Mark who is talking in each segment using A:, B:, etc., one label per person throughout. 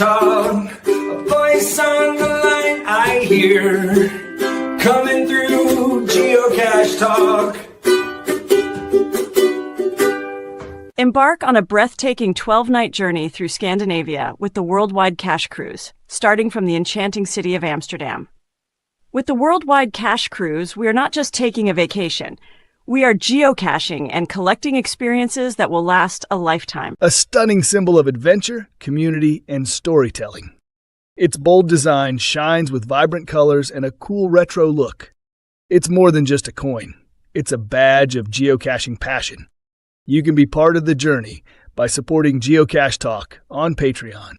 A: Talk, a voice on the line I hear, coming through Geocache Talk.
B: Embark on a breathtaking 12-night journey through Scandinavia with the Worldwide Cache Cruise, starting from the enchanting city of Amsterdam. With the Worldwide Cache Cruise, we are not just taking a vacation. We are geocaching and collecting experiences that will last a lifetime.
C: A stunning symbol of adventure, community, and storytelling. Its bold design shines with vibrant colors and a cool retro look. It's more than just a coin. It's a badge of geocaching passion. You can be part of the journey by supporting Geocache Talk on Patreon.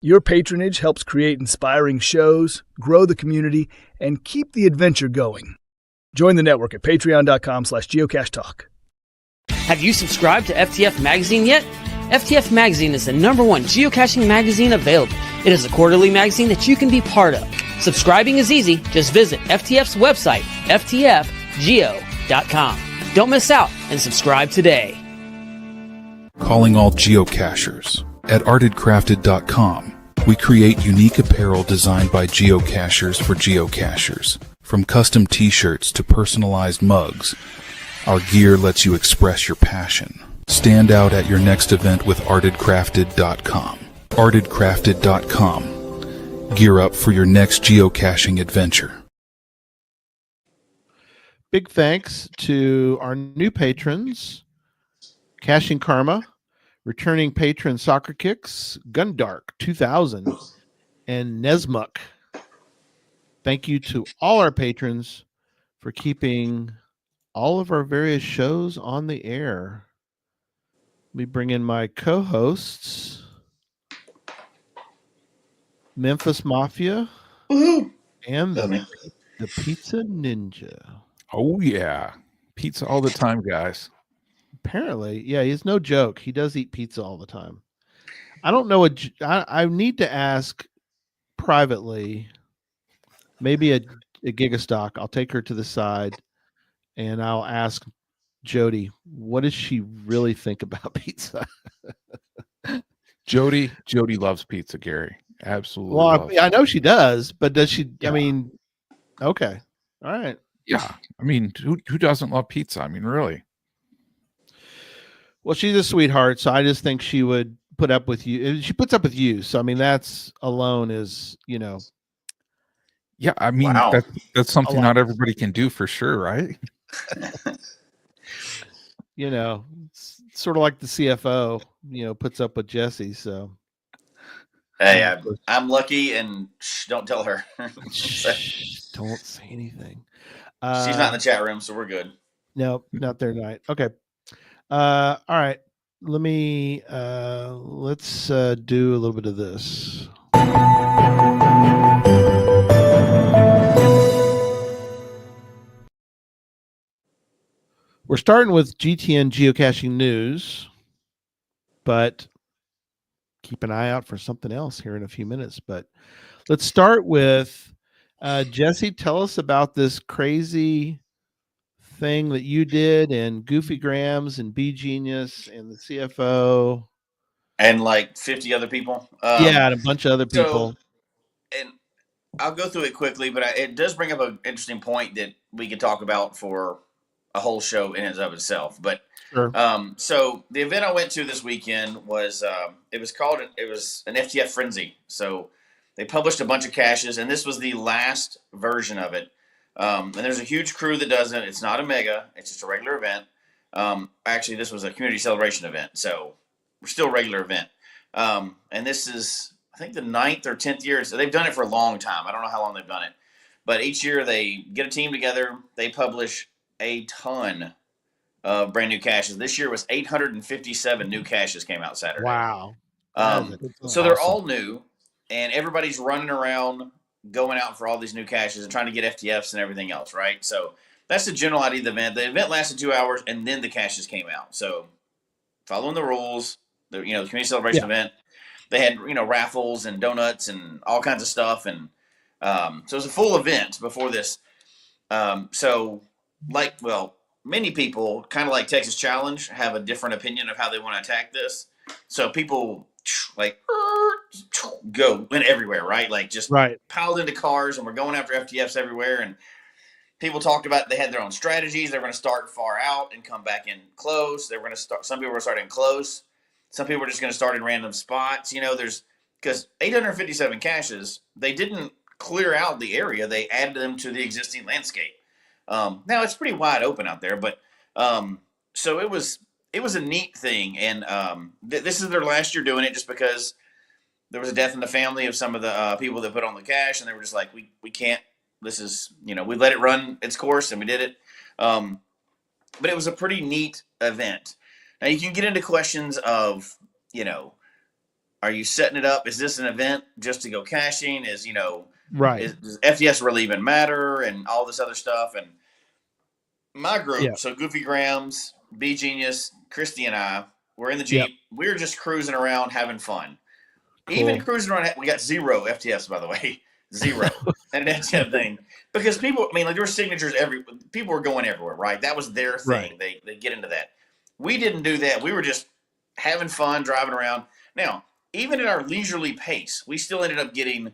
C: Your patronage helps create inspiring shows, grow the community, and keep the adventure going. Join the network at patreon.com/geocache talk.
D: Have you subscribed to FTF Magazine yet? FTF Magazine is the #1 geocaching magazine available. It is a quarterly magazine that you can be part of. Subscribing is easy. Just visit FTF's website, ftfgeo.com. Don't miss out and subscribe today.
E: Calling all geocachers. At artedcrafted.com, we create unique apparel designed by geocachers for geocachers. From custom t-shirts to personalized mugs, our gear lets you express your passion. Stand out at your next event with artedcrafted.com. artedcrafted.com. Gear up for your next geocaching adventure.
F: Big thanks to our new patrons, Caching Karma, returning patron Soccer Kicks, Gundark 2000, and Nesmuk. Thank you to all our patrons for keeping all of our various shows on the air. Let me bring in my co-hosts, Memphis Mafia, and the Pizza Ninja.
G: Oh, yeah. Pizza all the time, guys.
F: Apparently, yeah, he's no joke. He does eat pizza all the time. I don't know. I need to ask privately, maybe a Gigastock. I'll take her to the side and I'll ask Jody, what does she really think about pizza?
G: Jody loves pizza, Gary. Absolutely.
F: Well, I know she does, but does she? Yeah. I mean, okay. All right.
G: Yeah. I mean, who doesn't love pizza? I mean, really.
F: Well, she's a sweetheart, so I just think she would put up with you. She puts up with you. So, I mean, that's alone is,
G: Yeah, I mean,
H: wow.
G: that's something not everybody can do for sure, right?
F: It's sort of like the CFO, puts up with Jesse. So,
H: hey, I'm lucky, and don't tell her.
F: Don't say anything.
H: She's not in the chat room, so we're good.
F: No, not there tonight. Okay. All right. Let's do a little bit of this. We're starting with GTN geocaching news, but keep an eye out for something else here in a few minutes. But let's start with Jesse. Tell us about this crazy thing that you did, and Goofy Grams and B Genius and the CFO
H: and like 50 other people.
F: And a bunch of other people.
H: And I'll go through it quickly, but it does bring up an interesting point that we could talk about for a whole show in and of itself. But
F: sure.
H: So the event I went to this weekend was it was an FTF Frenzy. So they published a bunch of caches, and this was the last version of it. And there's a huge crew that does it. It's not a mega. It's just a regular event. Actually, this was a community celebration event, so we're still a regular event. And this is, I think, the 9th or 10th year. So they've done it for a long time. I don't know how long they've done it. But each year they get a team together. They publish a ton of brand new caches. This year was 857 new caches came out Saturday.
F: Wow.
H: So they're all new, and everybody's running around going out for all these new caches and trying to get FTFs and everything else, right? So that's the general idea of the event. The event lasted 2 hours, and then the caches came out. So following the rules, the community celebration event, they had raffles and donuts and all kinds of stuff, and so it was a full event before this. Many people, kind of like Texas Challenge, have a different opinion of how they want to attack this. So people went everywhere, right? Like just
F: Right.
H: piled into cars, and we're going after FTFs everywhere. And people talked about they had their own strategies. They were going to start far out and come back in close. They were going to start. Some people were starting close. Some people were just going to start in random spots. There's because 857 caches, they didn't clear out the area. They added them to the existing landscape. Now it's pretty wide open out there, but so it was a neat thing. And this is their last year doing it, just because there was a death in the family of some of the people that put on the cache, and they were just like, we can't. This is, we let it run its course, and we did it. But it was a pretty neat event. Now you can get into questions of, are you setting it up? Is this an event just to go caching?
F: Right.
H: Does FTS really even matter? And all this other stuff. And my group,
F: Yeah.
H: so Goofy Grams, B Genius, Christy, and I, we're in the Jeep.
F: Yep.
H: We were just cruising around, having fun.
F: Cool.
H: Even cruising around, we got 0 FTS, by the way. 0. And that's the thing. Because people, there were signatures people were going everywhere, right? That was their thing.
F: Right.
H: They get into that. We didn't do that. We were just having fun, driving around. Now, even at our leisurely pace, we still ended up getting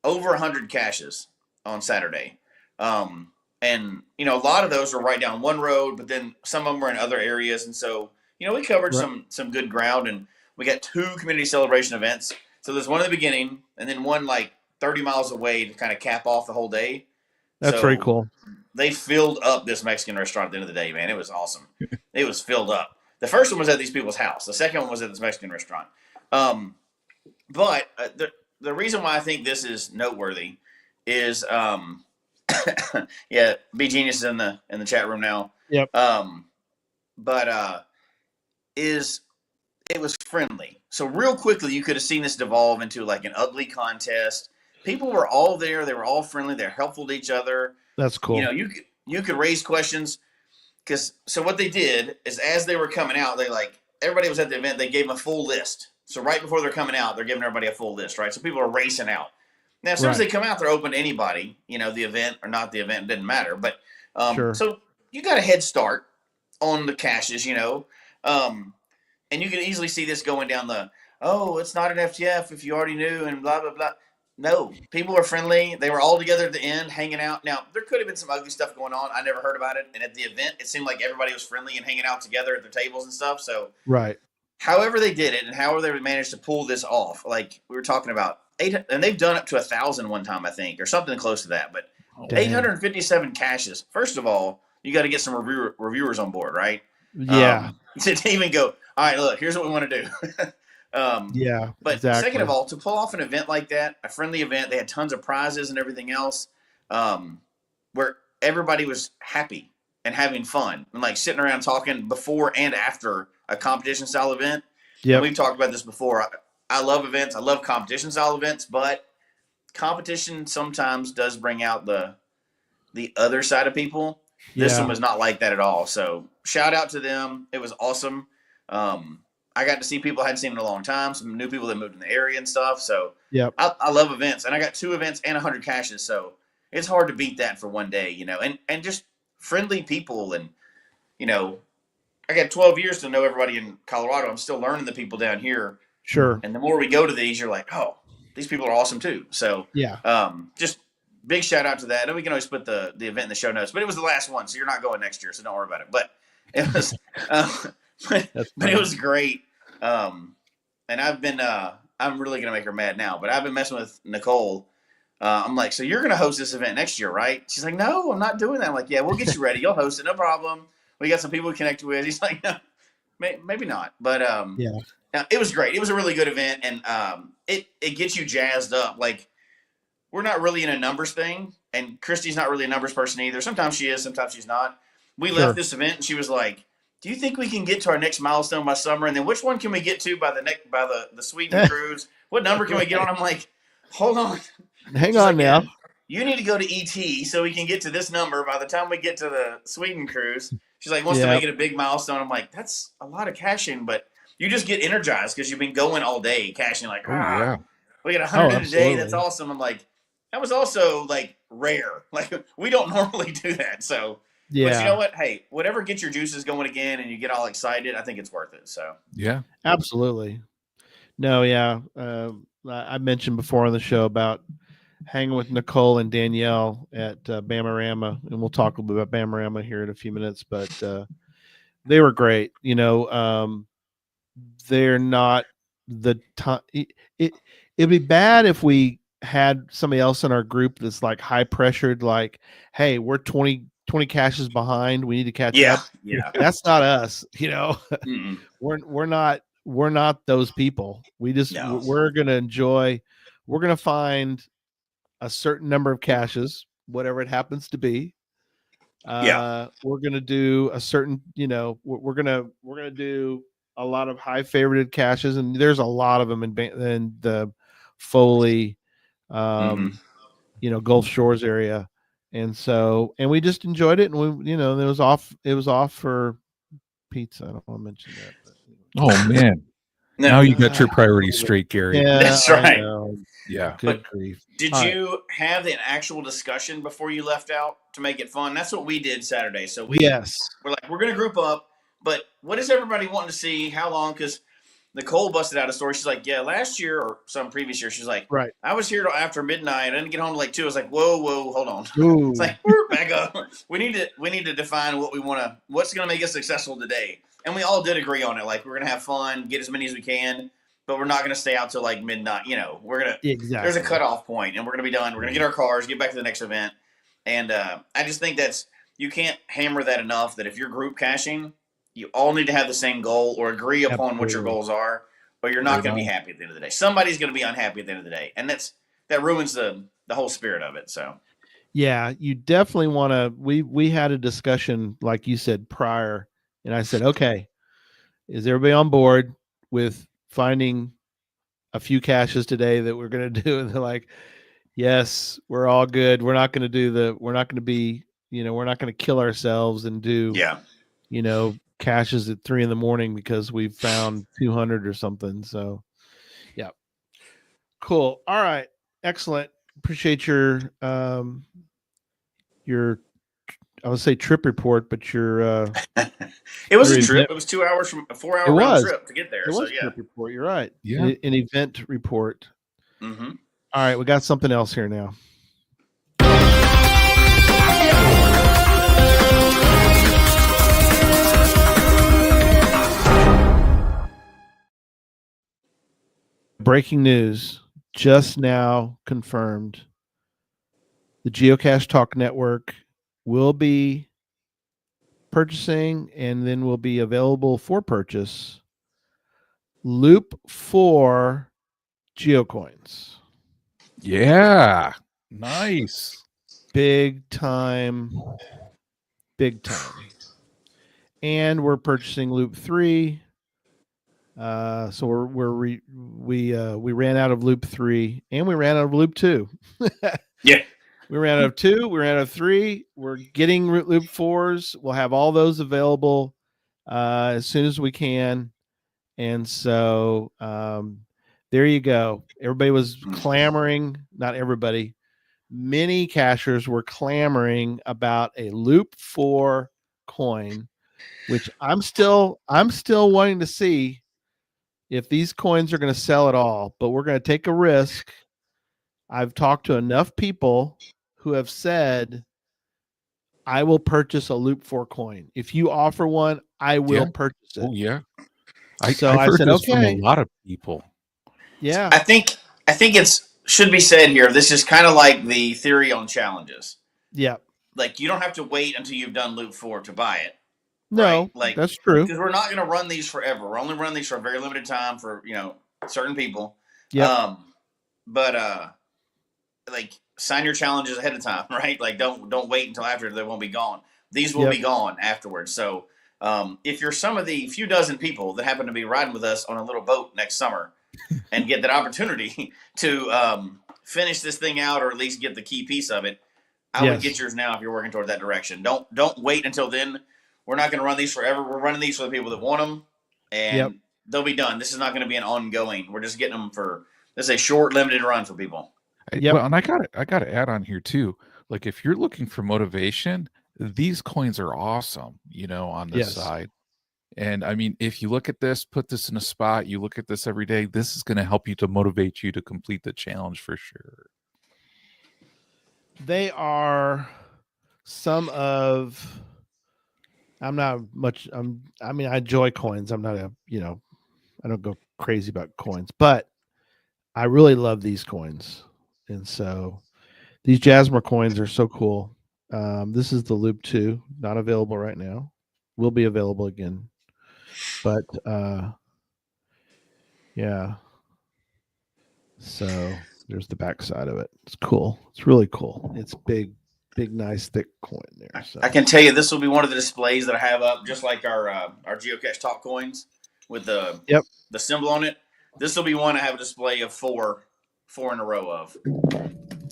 H: over 100 caches on Saturday. And, a lot of those were right down one road, but then some of them were in other areas. And so, we covered some good ground, and we got 2 community celebration events. So there's one at the beginning, and then one like 30 miles away to kind of cap off the whole day.
F: That's very cool.
H: They filled up this Mexican restaurant at the end of the day, man. It was awesome. It was filled up. The first one was at these people's house. The second one was at this Mexican restaurant. But the reason why I think this is noteworthy is, yeah, B Genius is in the chat room now.
F: Yep.
H: Is it was friendly. So real quickly, you could have seen this devolve into like an ugly contest. People were all there. They were all friendly. They're helpful to each other.
F: That's cool.
H: You could raise questions so what they did is, as they were coming out, everybody was at the event. They gave them a full list. So right before they're coming out, they're giving everybody a full list, right? So people are racing out. Now, as soon as they come out, they're open to anybody, the event or not the event, it didn't matter. But
F: Sure.
H: So you got a head start on the caches, and you can easily see this going down it's not an FTF if you already knew, and blah, blah, blah. No, people were friendly. They were all together at the end, hanging out. Now, there could have been some ugly stuff going on. I never heard about it. And at the event, it seemed like everybody was friendly and hanging out together at their tables and stuff. So,
F: Right.
H: however they did it and however they managed to pull this off, like we were talking about, and they've done up to 1,000 one time, I think, or something close to that. But 857 caches. First of all, you got to get some reviewers on board, right?
F: Yeah.
H: To even go, all right, look, here's what we want to do.
F: Yeah.
H: But
F: exactly.
H: second of all, to pull off an event like that, a friendly event, they had tons of prizes and everything else, where everybody was happy and having fun and like sitting around talking before and after a competition style event.
F: Yeah.
H: We've talked about this before. I love events. I love competition style events, but competition sometimes does bring out the other side of people. This one was not like that at all. So shout out to them. It was awesome. I got to see people I hadn't seen in a long time, some new people that moved in the area and stuff. So I love events, and I got 2 events and 100 caches. So it's hard to beat that for one day, and just friendly people. And, I got 12 years to know everybody in Colorado. I'm still learning the people down here.
F: Sure.
H: And the more we go to these, you're like, oh, these people are awesome too. So just big shout out to that. And we can always put the event in the show notes, but it was the last one. So you're not going next year. So don't worry about it. But it was, but it was great. And I've been, I'm really going to make her mad now, but I've been messing with Nicole. I'm like, so you're going to host this event next year, right? She's like, no, I'm not doing that. I'm like, yeah, we'll get you ready. You'll host it. No problem. We got some people we connect with. He's like, no, maybe not. But, it was great. It was a really good event. And, it gets you jazzed up. Like, we're not really in a numbers thing, and Christy's not really a numbers person either. Sometimes she is, sometimes she's not. We left this event, and she was like, do you think we can get to our next milestone by summer? And then which one can we get to by the Sweden cruise? What number can we get on? I'm like, hold on.
F: Hang on now.
H: You need to go to ET so we can get to this number by the time we get to the Sweden cruise. She's like, wants to make it a big milestone. I'm like, that's a lot of cashing, but you just get energized because you've been going all day cashing. Like, we got 100 a day. That's awesome. I'm like, that was also like rare. Like, we don't normally do that. So, but you know what? Hey, whatever gets your juices going again and you get all excited, I think it's worth it. So,
F: absolutely. No, I mentioned before on the show about hanging with Nicole and Danielle at Bamarama, and we'll talk a little bit about Bamarama here in a few minutes. But they were great. They're not the time. It'd be bad if we had somebody else in our group that's like high pressured, like, hey, we're 20 caches behind, we need to catch up.
H: Yeah.
F: That's not us.
H: Mm-mm.
F: we're not those people.
H: No.
F: We're gonna enjoy. We're gonna find a certain number of caches, whatever it happens to be. We're gonna do a certain, we're gonna do a lot of high favorited caches, and there's a lot of them in the Foley, Gulf Shores area, and we just enjoyed it, and we, it was off for pizza. I don't want to mention that. But,
G: Oh man, now you got your priorities straight, Gary.
F: Yeah,
H: That's right.
G: Yeah.
F: Good grief.
H: Did you have an actual discussion before you left out to make it fun? That's what we did Saturday. So we're like, we're going to group up, but what is everybody wanting to see? How long? Because Nicole busted out a story. She's like, yeah, last year or some previous year, she's like,
F: right,
H: I was here till after midnight. I didn't get home till like 2. I was like, whoa, hold on.
F: Ooh.
H: It's like, back up. We need to define what we want to, what's going to make us successful today. And we all did agree on it. Like, we're going to have fun, get as many as we can, but we're not going to stay out till like midnight. We're going to, there's a cutoff point, and we're going to be done. We're going to get our cars, get back to the next event. And I just think you can't hammer that enough, that if you're group caching, you all need to have the same goal or agree upon what your goals are, or you're not going to be happy at the end of the day. Somebody's going to be unhappy at the end of the day. And that ruins the whole spirit of it. So,
F: yeah, you definitely want to, we had a discussion, like you said, prior, and I said, okay, is everybody on board with finding a few caches today that we're going to do? And they're like, yes, we're all good. We're not going to we're not going to kill ourselves and do, caches at 3 a.m. because we've found 200 or something. So, yeah. Cool. All right. Excellent. Appreciate your, I would say trip report, but your,
H: it was a trip. It was 2 hours from a 4-hour round trip to get there.
F: It was a trip report. You're right.
G: Yeah.
F: An event report.
H: Mm-hmm.
F: All right. We got something else here now. Breaking news just now confirmed. The Geocache Talk Network will be purchasing and then will be available for purchase Loop 4 Geocoins.
G: Yeah. Nice.
F: Big time. And we're purchasing Loop 3. So we ran out of Loop 3 and we ran out of Loop 2.
H: Yeah.
F: We ran out of 2. We ran out of 3. We're getting Loop 4s. We'll have all those available as soon as we can. And so there you go. Everybody was clamoring. Not everybody. Many cachers were clamoring about a Loop 4 coin, which I'm still wanting to see if these coins are going to sell at all. But we're going to take a risk. I've talked to enough people who have said, I will purchase a Loop 4 coin. If you offer one, I will purchase it.
G: Oh, yeah. I
F: said,
G: this from
F: okay.
G: a lot of people.
F: Yeah.
H: I think should be said here, this is kind of like the theory on challenges.
F: Yeah.
H: Like, you don't have to wait until you've done Loop 4 to buy it.
F: No,
H: right? Like,
F: that's true.
H: Because we're not going to run these forever. We're only running these for a very limited time for, certain people.
F: Yeah.
H: Like, sign your challenges ahead of time, right? Like, don't wait until after. They won't be gone. These will be gone afterwards. So if you're some of the few dozen people that happen to be riding with us on a little boat next summer and get that opportunity to finish this thing out, or at least get the key piece of it, I would get yours now if you're working toward that direction. Don't wait until then. We're not going to run these forever. We're running these for the people that want them, and they'll be done. This is not going to be an ongoing. We're just getting them for, this is a short, limited run for people.
G: Well, and I got to add on here too. Like, if you're looking for motivation, these coins are awesome, on the side. And I mean, if you look at this, put this in a spot, you look at this every day, this is going to help you to motivate you to complete the challenge for sure.
F: They are some of. I'm not much. I mean, I enjoy coins. I'm not a. I don't go crazy about coins, but I really love these coins, and so these Jasmer coins are so cool. This is the Loop 2, not available right now. Will be available again, but yeah. So there's the back side of it. It's cool. It's really cool. It's big, nice, thick coin there. So
H: I can tell you this will be one of the displays that I have up, just like our Geocache Talk coins with the symbol on it. This will be one I have a display of four in a row of.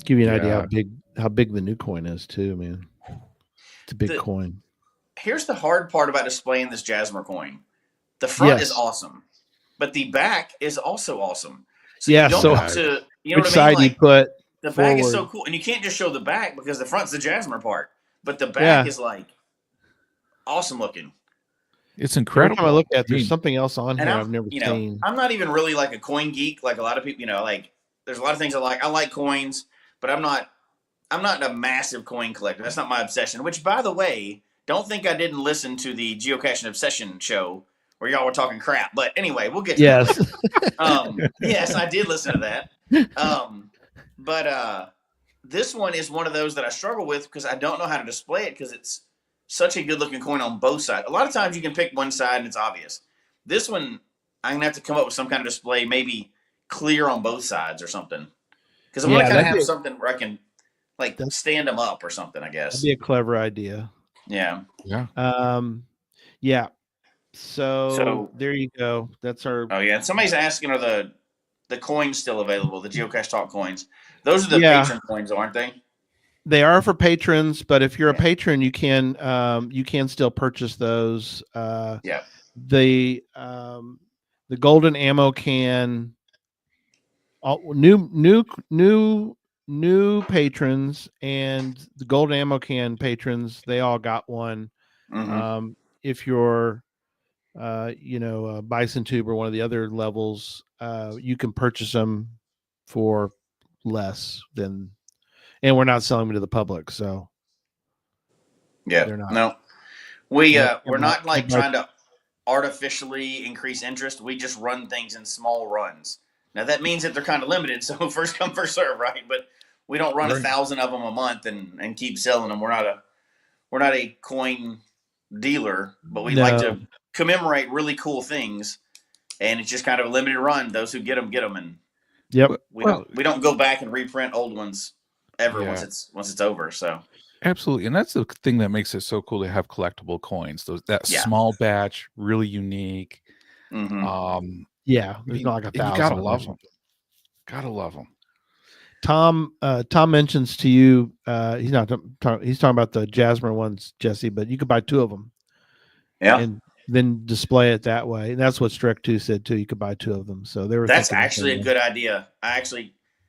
F: Give you an idea how big the new coin is too, man. It's a big coin.
H: Here's the hard part about displaying this Jasmer coin. The front is awesome, but the back is also awesome. So you don't have to, you know what I mean? Like,
F: you put
H: the back is so cool, and you can't just show the back because the front's the Jasmer part, but the back is like awesome looking.
G: It's incredible.
F: Every time I look at, there's something else on here I've never seen.
H: I'm not even really like a coin geek, like a lot of people. Like there's a lot of things I like. I like coins, but I'm not a massive coin collector. That's not my obsession. Which, by the way, don't think I didn't listen to the Geocaching Obsession show where y'all were talking crap. But anyway, we'll get to that. Yes, I did listen to that. But this one is one of those that I struggle with because I don't know how to display it because it's such a good-looking coin on both sides. A lot of times you can pick one side and it's obvious. This one, I'm going to have to come up with some kind of display, maybe clear on both sides or something. Because I want to kind of have something where I can like stand them up or something, I guess.
F: That'd be a clever idea.
H: Yeah.
F: Yeah. So there you go. That's our.
H: Oh yeah. And somebody's asking, are the coins still available? The Geocache Talk coins. Those are the patron coins, aren't they?
F: They are for patrons, but if you're a patron, you can still purchase those. The golden ammo can. New patrons and the golden ammo can patrons, they all got one.
H: Mm-hmm.
F: If you're Bison Tube or one of the other levels, you can purchase them for less than, and we're not selling them to the public, so they're not.
H: No, we're not like trying to artificially increase interest. We just run things in small runs. Now that means that they're kind of limited, so first come first serve, right? But we don't run 1,000 of them a month and keep selling them. We're not a coin dealer, but we like to commemorate really cool things, and it's just kind of a limited run. Those who get them, and we don't go back and reprint old ones ever once it's over. So
G: absolutely, and that's the thing that makes it so cool to have collectible coins. That small batch, really unique.
H: Mm-hmm.
F: There's not like 1,000.
G: You gotta love them. Gotta love them.
F: Tom mentions to you, he's talking about the Jasmer ones, Jesse, but you could buy 2 of them.
H: Yeah.
F: And then display it that way. And that's what Strek 2 said too. You could buy 2 of them. So
H: that's actually a good idea.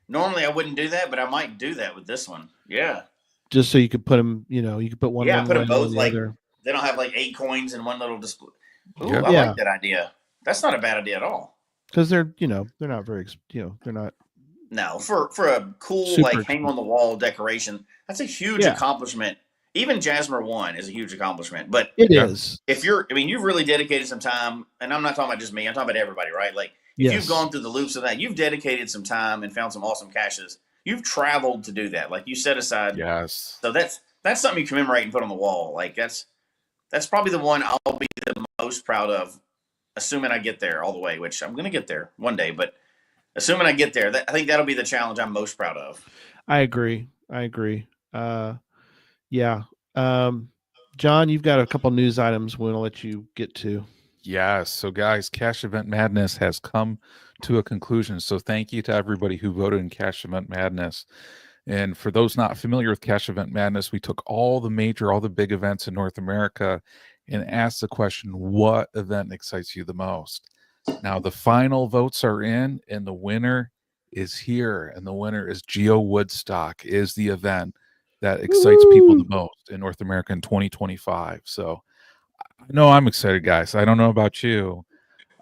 H: Normally I wouldn't do that, but I might do that with this one. Yeah.
F: Just so you could put them, you could put one.
H: Yeah, put them both
F: the
H: like
F: other.
H: They don't have like 8 coins in one little display. Ooh,
G: Yeah.
H: I like that idea. That's not a bad idea at all.
F: Because they're not very, they're not.
H: No, for a cool like hang on the wall decoration, that's a huge accomplishment. Even Jasmer 1 is a huge accomplishment, but
F: it is.
H: If you've really dedicated some time, and I'm not talking about just me, I'm talking about everybody, right? Like if you've gone through the loops of that, you've dedicated some time and found some awesome caches. You've traveled to do that. Like you set aside.
G: Yes.
H: So that's something you commemorate and put on the wall. Like that's probably the one I'll be the most proud of, assuming I get there all the way, which I'm going to get there one day, but assuming I get there, I think that'll be the challenge I'm most proud of.
F: I agree. John, you've got a couple news items we'll let you get to.
G: Yes. So guys, Cache Event Madness has come to a conclusion. So thank you to everybody who voted in Cache Event Madness. And for those not familiar with Cache Event Madness, we took all the big events in North America and asked the question, what event excites you the most? Now the final votes are in, and the winner is here. And the winner is Geo Woodstock, is the event that excites people the most in North America in 2025. So No, I'm excited, guys. I don't know about you,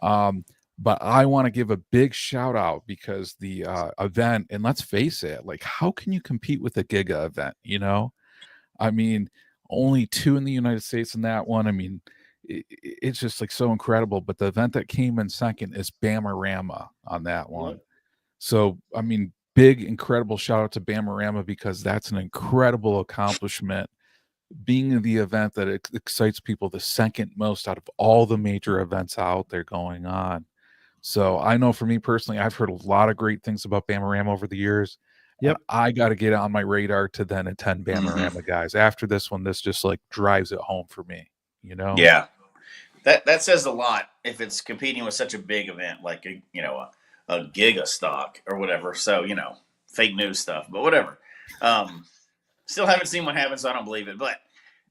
G: but I want to give a big shout out because the event, and let's face it, like how can you compete with a Giga event? I mean, only 2 in the United States in that one. I mean, it's just like so incredible. But the event that came in second is Bamarama on that one. So, I mean, big, incredible shout out to Bamarama because that's an incredible accomplishment. Being the event that excites people the second most out of all the major events out there going on. So I know for me personally, I've heard a lot of great things about Bamarama over the years.
F: Yep.
G: I got to get on my radar to then attend Bamarama, guys. After this one, this just like drives it home for me,
H: Yeah. That says a lot if it's competing with such a big event like a giga stock or whatever. So, fake news stuff, but whatever. Still haven't seen what happened, so I don't believe it. But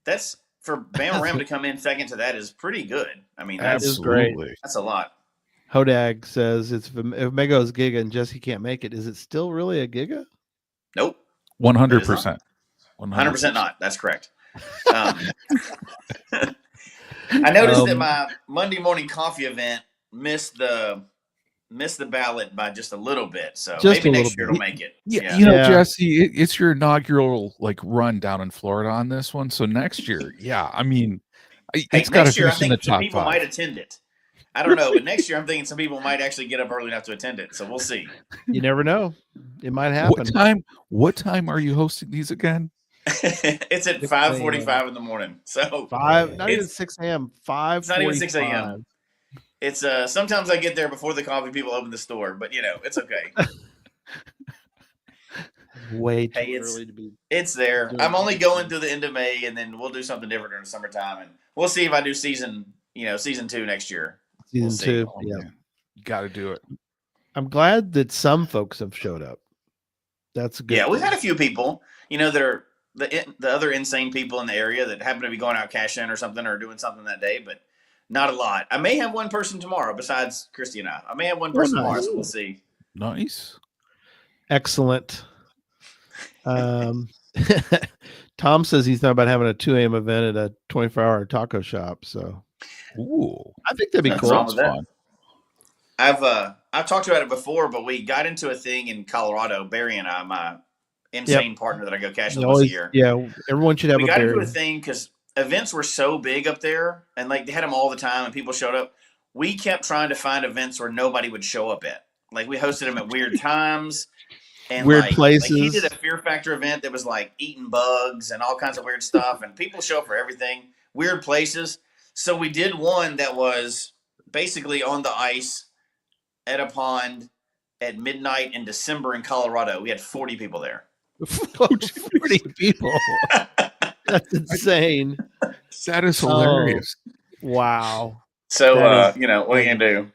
H: that's for Bamarama to come in second to that is pretty good. I mean, that's
F: great.
H: That's a lot.
F: Hodag says if Mego is Giga and Jesse can't make it, is it still really a Giga?
H: Nope.
G: 100%.
H: 100% not. That's correct. I noticed that my Monday morning coffee event missed the ballot by just a little bit. So maybe next year it'll make it.
G: Yeah. Jesse, it's your inaugural like run down in Florida on this one. So next year, I mean, it's got to finish in the top 5.
H: People might attend it. I don't know, but next year I'm thinking some people might actually get up early enough to attend it. So we'll see.
F: You never know. It might happen.
G: What time are you hosting these again?
H: It's at 5:45 in the morning. So
F: not even 6 a.m. 5.
H: It's not even 6 a.m. It's sometimes I get there before the coffee people open the store, but it's okay.
F: Way too early to be.
H: It's there. I'm only going through the end of May, and then we'll do something different during the summertime, and we'll see if I do season 2 next year.
F: Season 2,
G: you got to do it.
F: I'm glad that some folks have showed up. That's good.
H: Yeah, we've had a few people, that are the other insane people in the area that happen to be going out cashing or something or doing something that day, but not a lot. I may have one person tomorrow besides Christy and I. I may have one person tomorrow, so we'll see.
G: Nice.
F: Excellent. Tom says he's not about having a 2 a.m. event at a 24-hour taco shop. So, I think that'd be cool.
H: Wrong with that. I've talked about it before, but we got into a thing in Colorado. Barry and I, my insane partner that I go cash with once a year.
F: Yeah, everyone should have.
H: We got into a thing because events were so big up there, and like they had them all the time, and people showed up. We kept trying to find events where nobody would show up at. Like we hosted them at weird times. And
F: weird places.
H: Like he did a Fear Factor event that was like eating bugs and all kinds of weird stuff. And people show up for everything, weird places. So we did one that was basically on the ice at a pond at midnight in December in Colorado. We had 40 people there.
F: 40 people. That's insane.
G: That is hilarious.
F: Wow.
H: So, what are you going to do?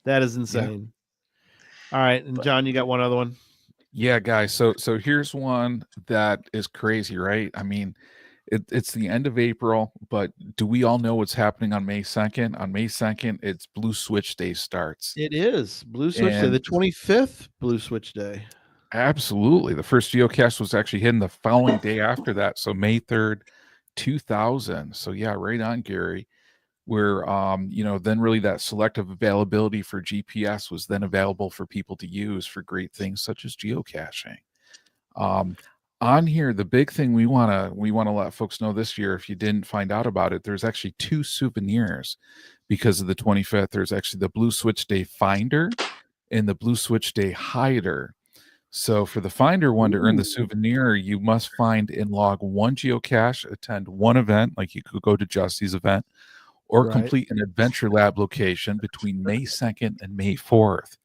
F: That is insane. Yeah. All right. And John, you got one other one?
G: Yeah, guys. So here's one that is crazy, right? I mean, it's the end of April, but do we all know what's happening on May 2nd? On May 2nd, it's Blue Switch Day starts.
F: It is Blue Switch Day, the 25th Blue Switch Day.
G: Absolutely. The first geocache was actually hidden the following day after that. So May 3rd, 2000. So yeah, right on, Gary. Where then really that selective availability for GPS was then available for people to use for great things such as geocaching. On here, the big thing we want to let folks know this year, if you didn't find out about it, there's actually 2 souvenirs because of the 25th. There's actually the Blue Switch Day Finder and the Blue Switch Day Hider. So for the Finder one, to earn the souvenir, you must find and log 1 geocache, attend 1 event, like you could go to Jesse's event, or complete an Adventure Lab location between May 2nd and May 4th.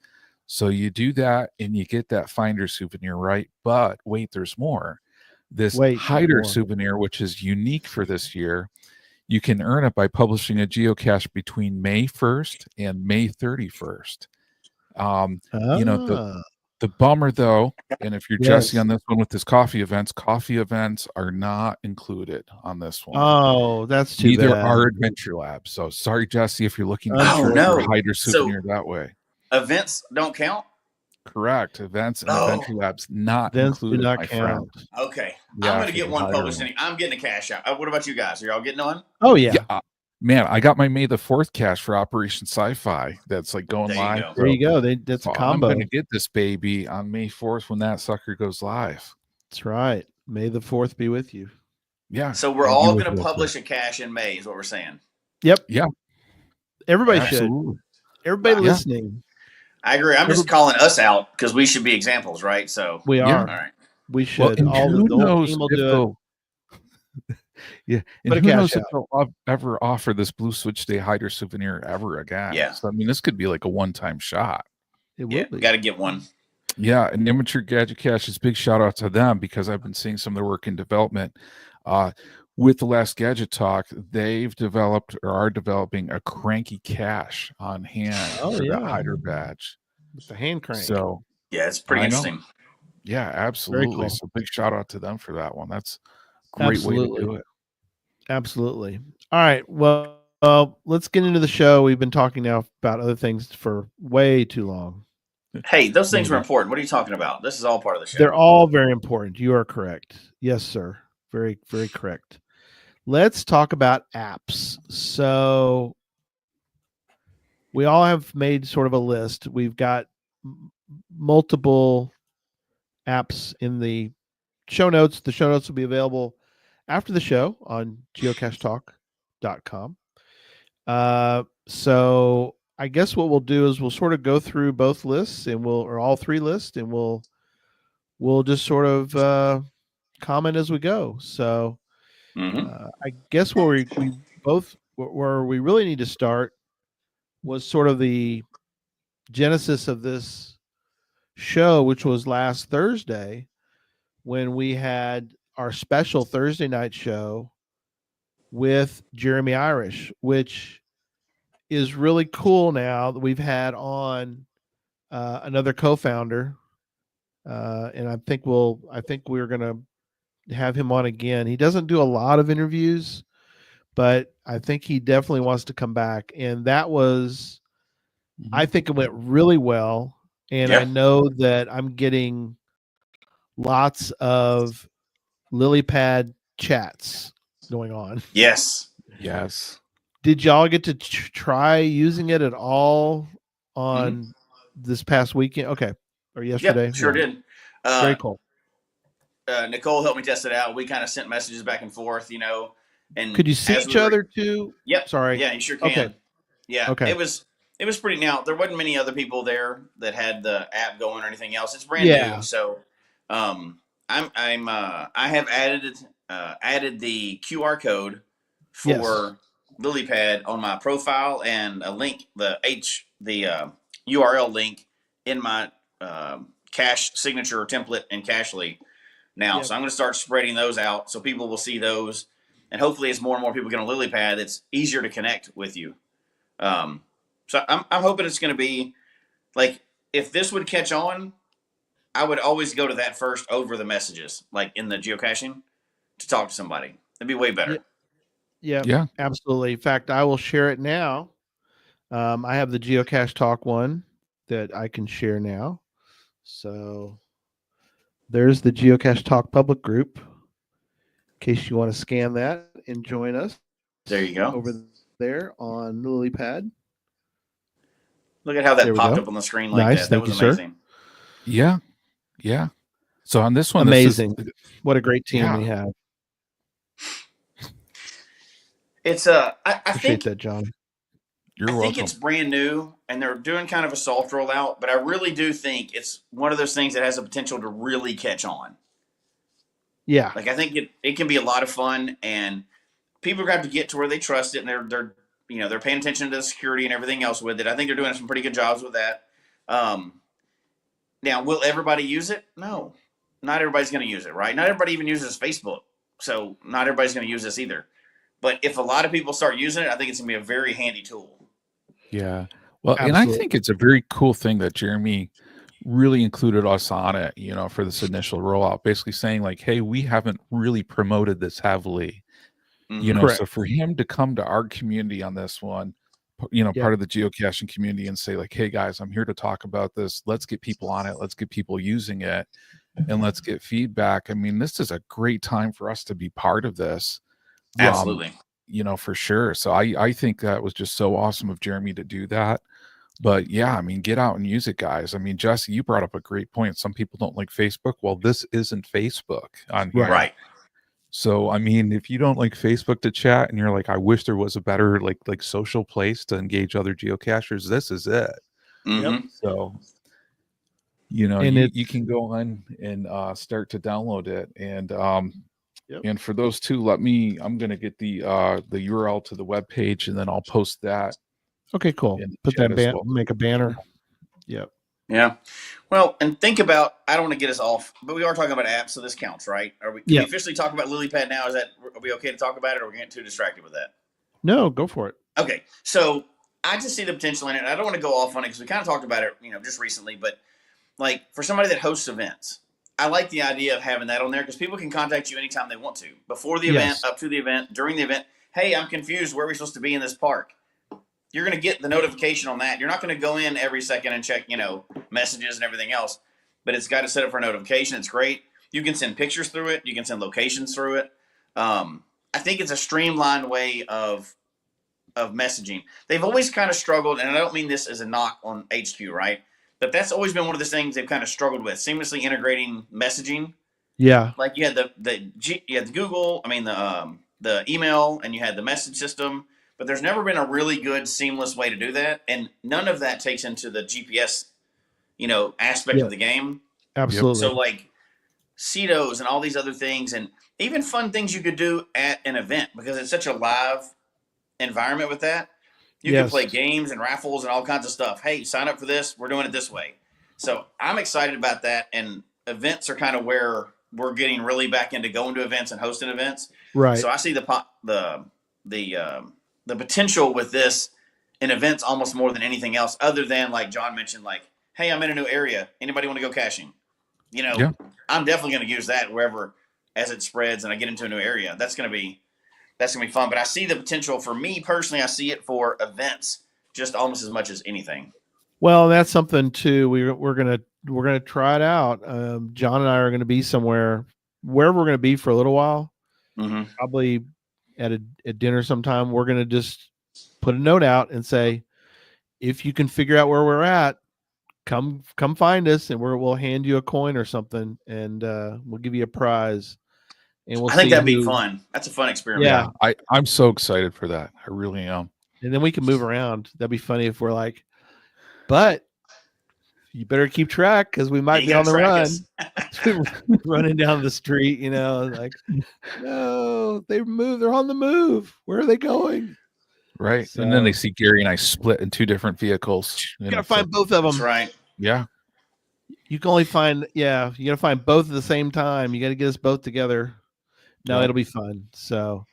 G: So you do that and you get that Finder souvenir, right? But wait, there's more. This Hider souvenir, which is unique for this year, you can earn it by publishing a geocache between May 1st and May 31st. The bummer, though, and if you're Jesse on this one with his coffee events are not included on this one.
F: Oh, that's too bad.
G: Neither are Adventure Labs. So sorry, Jesse, if you're looking for a Hider souvenir that way.
H: Events don't count?
G: Correct. Events and Adventure Labs not included,
F: do not
G: my
F: count.
G: friend.
H: Okay. I'm going to get one published. I'm getting a cash out. What about you guys? Are y'all getting one?
F: Oh, yeah.
G: Man, I got my May the 4th cache for Operation Sci-Fi. That's like going
H: There you
G: live.
H: go.
F: There you go. That's a
G: So I'm
F: combo.
G: going to get this baby on May 4th when that sucker goes live.
F: That's right. May the 4th be with you.
G: Yeah.
H: So we're
G: and
H: all
G: you
H: going
G: as
H: to
G: well,
H: publish
G: too.
H: a cache in May, is what we're saying.
F: Yep.
G: Yeah.
F: Everybody
G: Absolutely.
F: should. Everybody
H: Yeah.
F: listening.
H: I agree. I'm just calling us out because we should be examples, right? So
F: We
G: Yeah.
F: are.
H: all right.
F: We
G: Well,
F: should.
G: and
F: The
G: who
F: whole
G: knows
F: team will
G: if
F: do it.
G: they'll yeah, and
F: Put a
G: who
F: cache
G: knows if
F: out.
G: they'll ever offer this Blue Switch Day hider souvenir ever again.
H: Yeah.
G: So I mean, this could be like a one-time shot.
F: It
H: Yeah,
F: will be.
H: got to get one.
G: Yeah, and Amateur Gadget Caches, big shout out to them because I've been seeing some of their work in development. With the last Gadget Talk, they've developed or are developing a cranky cache on hand
F: Oh,
G: for
F: yeah.
G: that hider badge.
F: With the hand crank.
G: So
H: Yeah, it's pretty
G: I know.
H: interesting.
G: yeah, absolutely.
F: cool.
G: So big shout out to them for that one. That's a great way to do it.
F: Absolutely. All right. Well, let's get into the show. We've been talking now about other things for way too long.
H: Hey, those things were
F: Maybe.
H: important. What are you talking about? This is all part of the show.
F: They're all very important. You are correct. Yes, sir. Very, very correct. Let's talk about apps. So we all have made sort of a list. We've got multiple apps in the show notes. The show notes will be available after the show on geocachetalk.com. So I guess what we'll do is we'll sort of go through both lists or all three lists, and we'll just sort of comment as we go. So I guess where we really need to start was sort of the genesis of this show, which was last Thursday when we had our special Thursday night show with Jeremy Irish, which is really cool now that we've had on another co-founder. And I think we're going to have him on again. He doesn't do a lot of interviews, but I think he definitely wants to come back. And that was, I think it went really well. And I know that I'm getting lots of lily pad chats going on.
H: Yes.
G: Yes.
F: Did y'all get to try using it at all on this past weekend? Okay. Or yesterday?
H: Yeah, sure did.
F: Very cool.
H: Nicole helped me test it out. We kind of sent messages back and forth, and
F: could you see each other too?
H: Yep.
F: Sorry.
H: Yeah, you sure can.
F: Okay.
H: Yeah.
F: Okay.
H: It was pretty now. There wasn't many other people there that had the app going or anything else. It's brand new. So I have added the QR code for LilyPad on my profile and a link, the URL link in my cache signature template and Cachely now. So I'm going to start spreading those out so people will see those, and hopefully as more and more people get on LilyPad, it's easier to connect with you. So I'm hoping it's going to be like, if this would catch on, I would always go to that first over the messages, like in the geocaching, to talk to somebody. It'd be way better.
F: Yeah, absolutely. In fact, I will share it now. I have the Geocache Talk one that I can share now. So there's the Geocache Talk public group. In case you want to scan that and join us.
H: There you go.
F: Over there on LilyPad.
H: Look at how that popped up on the screen like that. That was amazing.
G: Yeah. Yeah. So on this one,
F: amazing. What a great team we have.
H: It's I
F: appreciate that, John.
G: You're welcome.
H: I think it's brand new, and they're doing kind of a soft rollout, but I really do think it's one of those things that has the potential to really catch on.
F: Yeah.
H: Like, I think it can be a lot of fun, and people are going to have to get to where they trust it, and they're paying attention to the security and everything else with it. I think they're doing some pretty good jobs with that. Now, will everybody use it? No. Not everybody's going to use it, right? Not everybody even uses Facebook, so not everybody's going to use this either. But if a lot of people start using it, I think it's going to be a very handy tool.
G: Yeah. Well,
F: Absolutely.
G: And I think it's a very cool thing that Jeremy really included us on it, for this initial rollout, basically saying like, hey, we haven't really promoted this heavily,
F: Correct.
G: So for him to come to our community on this one, part of the geocaching community, and say like, hey guys, I'm here to talk about this. Let's get people on it. Let's get people using it, and let's get feedback. I mean, this is a great time for us to be part of this.
H: Absolutely.
G: for sure. So I think that was just so awesome of Jeremy to do that. But yeah, I mean, get out and use it, guys. I mean, Jesse, you brought up a great point. Some people don't like Facebook. Well, this isn't Facebook on here.
H: Right.
G: So, I mean, if you don't like Facebook to chat and you're like, I wish there was a better like social place to engage other geocachers, this is it.
H: Mm-hmm.
G: So,
F: And
G: you can go on and start to download it. And and for those two, I'm going to get the URL to the web page, and then I'll post that.
F: Okay, cool.
G: in the
F: Put
G: chat
F: that
G: as well.
F: make a banner. Yep.
H: Yeah. Well, and think about, I don't want to get us off, but we are talking about apps, so this counts, right? Can we officially talk about LilyPad now? Are we okay to talk about it, or are we getting too distracted with that?
F: No, go for it.
H: Okay. So I just see the potential in it. I don't want to go off on it because we kind of talked about it, just recently, but like for somebody that hosts events, I like the idea of having that on there because people can contact you anytime they want to. Before the event, up to the event, during the event. Hey, I'm confused. Where are we supposed to be in this park? You're going to get the notification on that. You're not going to go in every second and check, messages and everything else. But it's got to set up for a notification. It's great. You can send pictures through it. You can send locations through it. I think it's a streamlined way of messaging. They've always kind of struggled, and I don't mean this as a knock on HQ, right? But that's always been one of the things they've kind of struggled with, seamlessly integrating messaging.
F: Yeah.
H: Like you had you had the Google, the email, and you had the message system. But there's never been a really good seamless way to do that, and none of that takes into the GPS, aspect of the game.
F: Absolutely.
H: So like CETOs and all these other things, and even fun things you could do at an event because it's such a live environment with that. You can play games and raffles and all kinds of stuff. Hey, sign up for this. We're doing it this way. So I'm excited about that, and events are kind of where we're getting really back into going to events and hosting events.
F: Right.
H: So I see the potential with this in events almost more than anything else, other than like John mentioned, like, hey, I'm in a new area. Anybody want to go caching? I'm definitely going to use that wherever as it spreads and I get into a new area. That's going to be fun. But I see the potential for me personally. I see it for events just almost as much as anything.
F: Well, that's something too. We're gonna try it out. John and I are going to be somewhere, wherever we're going to be for a little while.
H: Mm-hmm.
F: Probably at dinner sometime. We're going to just put a note out and say, if you can figure out where we're at, come find us, and we'll hand you a coin or something, and we'll give you a prize. And I
H: think that'd be fun. That's a fun experiment.
G: Yeah, I'm so excited for that. I really am.
F: And then we can move around. That'd be funny if we're like, but you better keep track because we might be on the run. Running down the street, like, no, they move. They're on the move. Where are they going?
G: Right. So, and then they see Gary and I split in two different vehicles.
F: You got to find both of them.
H: That's right.
G: Yeah.
F: You can only find, you got to find both at the same time. You got to get us both together. No, it'll be fun. So,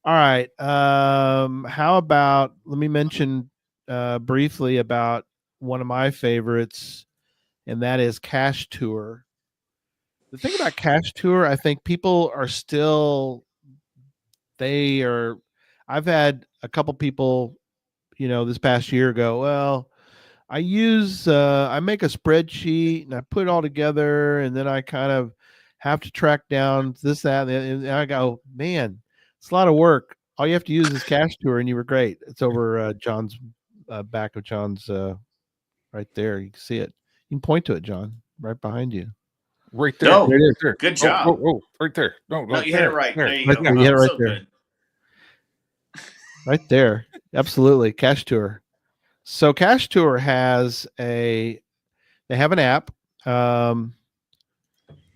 F: all right. How about, let me mention briefly about one of my favorites, and that is Cache Tour. The thing about Cache Tour, I think people are still, I've had a couple people, this past year go, well, I make a spreadsheet and I put it all together, and then I kind of have to track down this, that, and I go, man, it's a lot of work. All you have to use is Cache Tour, and you were great. It's over John's back of John's right there. You can see it. You can point to it, John, right behind you.
G: Right there.
H: No,
G: right there.
H: Good job.
G: Right there. No,
H: you hit it right. There you go.
F: You hit it right
H: so
F: there.
H: Good.
F: Right there. Absolutely. Cache Tour. So Cache Tour they have an app.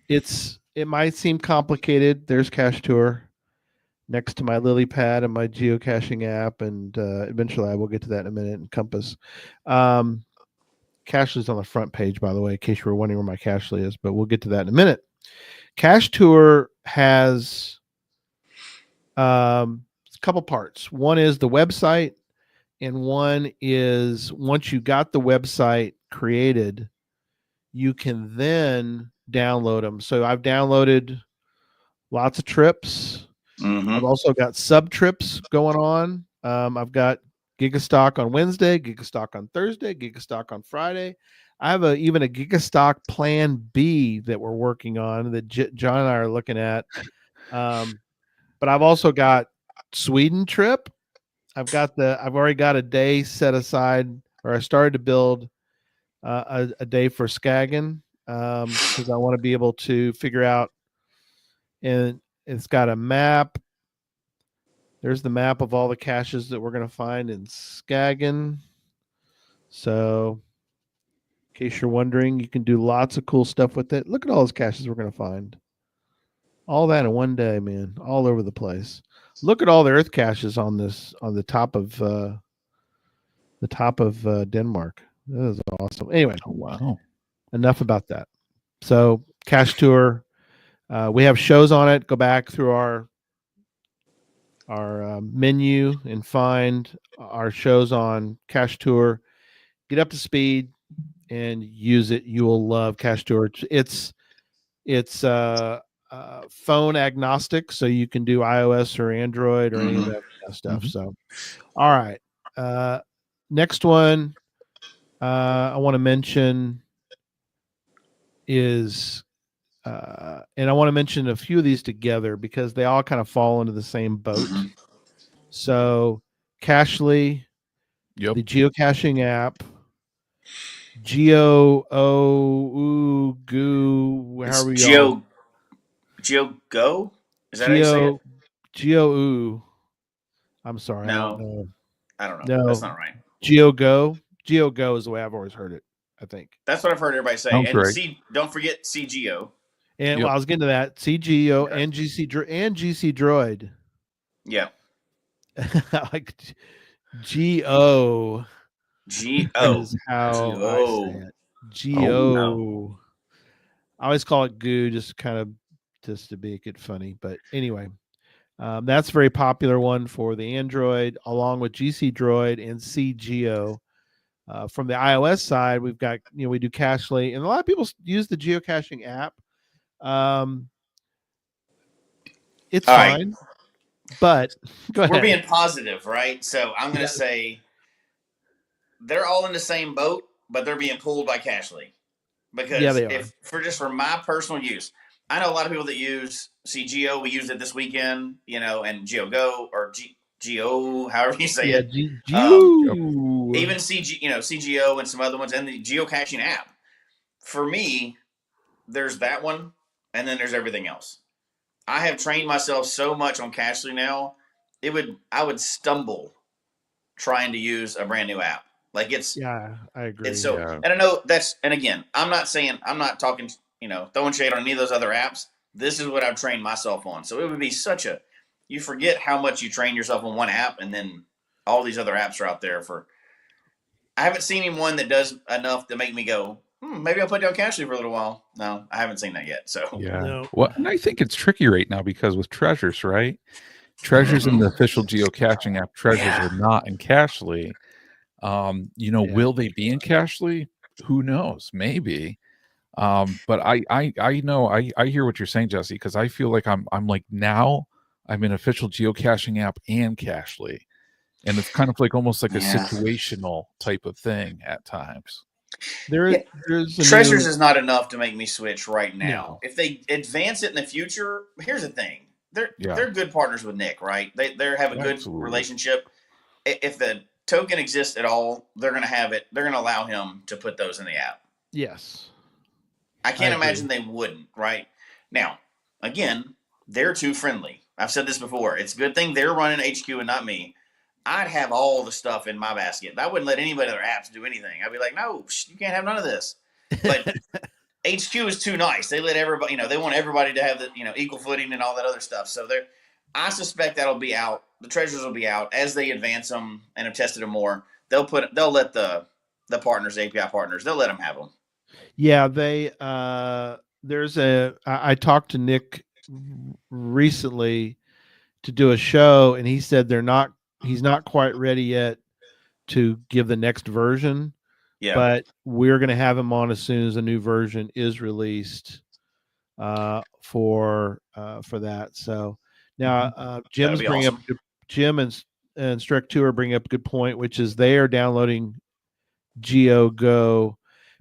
F: It might seem complicated. There's Cache Tour next to my LilyPad and my geocaching app, and eventually I will get to that in a minute. And Compass. Cachely is on the front page, by the way, in case you were wondering where my Cachely is, but we'll get to that in a minute. Cache Tour has a couple parts. One is the website, and one is once you got the website created, you can then download them. So I've downloaded lots of trips.
H: Mm-hmm.
F: I've also got sub trips going on. I've got Gigastock on Wednesday, Gigastock on Thursday, Gigastock on Friday. I have even a Gigastock Plan B that we're working on that John and I are looking at. But I've also got Sweden trip. I've already got a day set aside, or I started to build a day for Skagen because I want to be able to figure out. And it's got a map. There's the map of all the caches that we're going to find in Skagen. So, in case you're wondering, you can do lots of cool stuff with it. Look at all those caches we're going to find. All that in one day, man, all over the place. Look at all the earth caches on the top of Denmark. That is awesome. Anyway,
G: Wow.
F: enough about that. So, cache tour. We have shows on it. Go back through our menu and find our shows on Cache Tour. Get up to speed and use it. You will love Cache Tour. It's phone agnostic, so you can do iOS or Android or any of that kind of stuff. So, all right. Next one I want to mention is, and I want to mention a few of these together because they all kind of fall into the same boat. So, Cachly,
G: Yep.
F: the geocaching app, Geo O Goo, however you
H: Geogo? Is that how you say it?
F: Geo I'm sorry,
H: No.
F: I don't know.
H: I don't know.
F: No,
H: That's not right.
F: Geogo is the way I've always heard it. I think.
H: That's what I've heard everybody say.
G: Sounds
H: And
G: right.
H: don't forget CGO.
F: And
G: Yep.
F: well, I was getting to that. CGO
H: Okay.
F: and GC Droid.
H: Yeah.
F: Like GO
H: G-O.
F: is how
H: G-O.
F: I say it. GO.
H: no.
F: I always call it goo, just to make it funny. But anyway, that's a very popular one for the Android, along with GC Droid and CGO. From the iOS side, we've got, we do Cachly, and a lot of people use the geocaching app. It's
H: All right.
F: fine, but go ahead.
H: We're being positive, right? So I'm going to say they're all in the same boat, but they're being pulled by Cachly. Because
F: they are.
H: for my personal use, I know a lot of people that use CGO. We used it this weekend, and GeoGo or Geo, however you say it. Even CGO and some other ones, and the geocaching app. For me, there's that one, and then there's everything else. I have trained myself so much on Cachly now, I would stumble trying to use a brand new app. Like
F: I agree.
H: It's so, and I know and again, I'm not talking, throwing shade on any of those other apps. This is what I've trained myself on. So it would be you forget how much you train yourself on one app, and then all these other apps are out there I haven't seen any one that does enough to make me go, maybe I'll put down Cachly for a little while. No, I haven't seen that yet. So
G: Yeah.
F: No.
G: Well, and I think it's tricky right now because with treasures, right? Treasures in the official geocaching app, treasures are not in Cachly. Will they be in Cachly? Who knows? Maybe. But I know I hear what you're saying, Jesse, because I feel like I'm like now I'm an official geocaching app and Cachly. And it's kind of like almost like a situational type of thing at times.
F: There's
H: treasures is not enough to make me switch right now.
F: No.
H: If they advance it in the future, here's the thing: they're good partners with Nick, right? They have a good relationship. If the token exists at all, they're going to have it. They're going to allow him to put those in the app.
F: Yes,
H: I can't imagine they wouldn't. Right now, again, they're too friendly. I've said this before. It's a good thing they're running HQ and not me. I'd have all the stuff in my basket. I wouldn't let anybody other apps do anything. I'd be like, no, you can't have none of this. But HQ is too nice. They let everybody, they want everybody to have the, equal footing and all that other stuff. So I suspect that'll be out. The treasures will be out as they advance them and have tested them more. They'll let the partners, API partners, they'll let them have them.
F: Yeah, I talked to Nick recently to do a show, and he said he's not quite ready yet to give the next version. Yeah. But we're going to have him on as soon as a new version is released for that. So now Jim's bringing awesome. Up Jim and Strict 2 are bringing up a good point, which is they are downloading GeoGo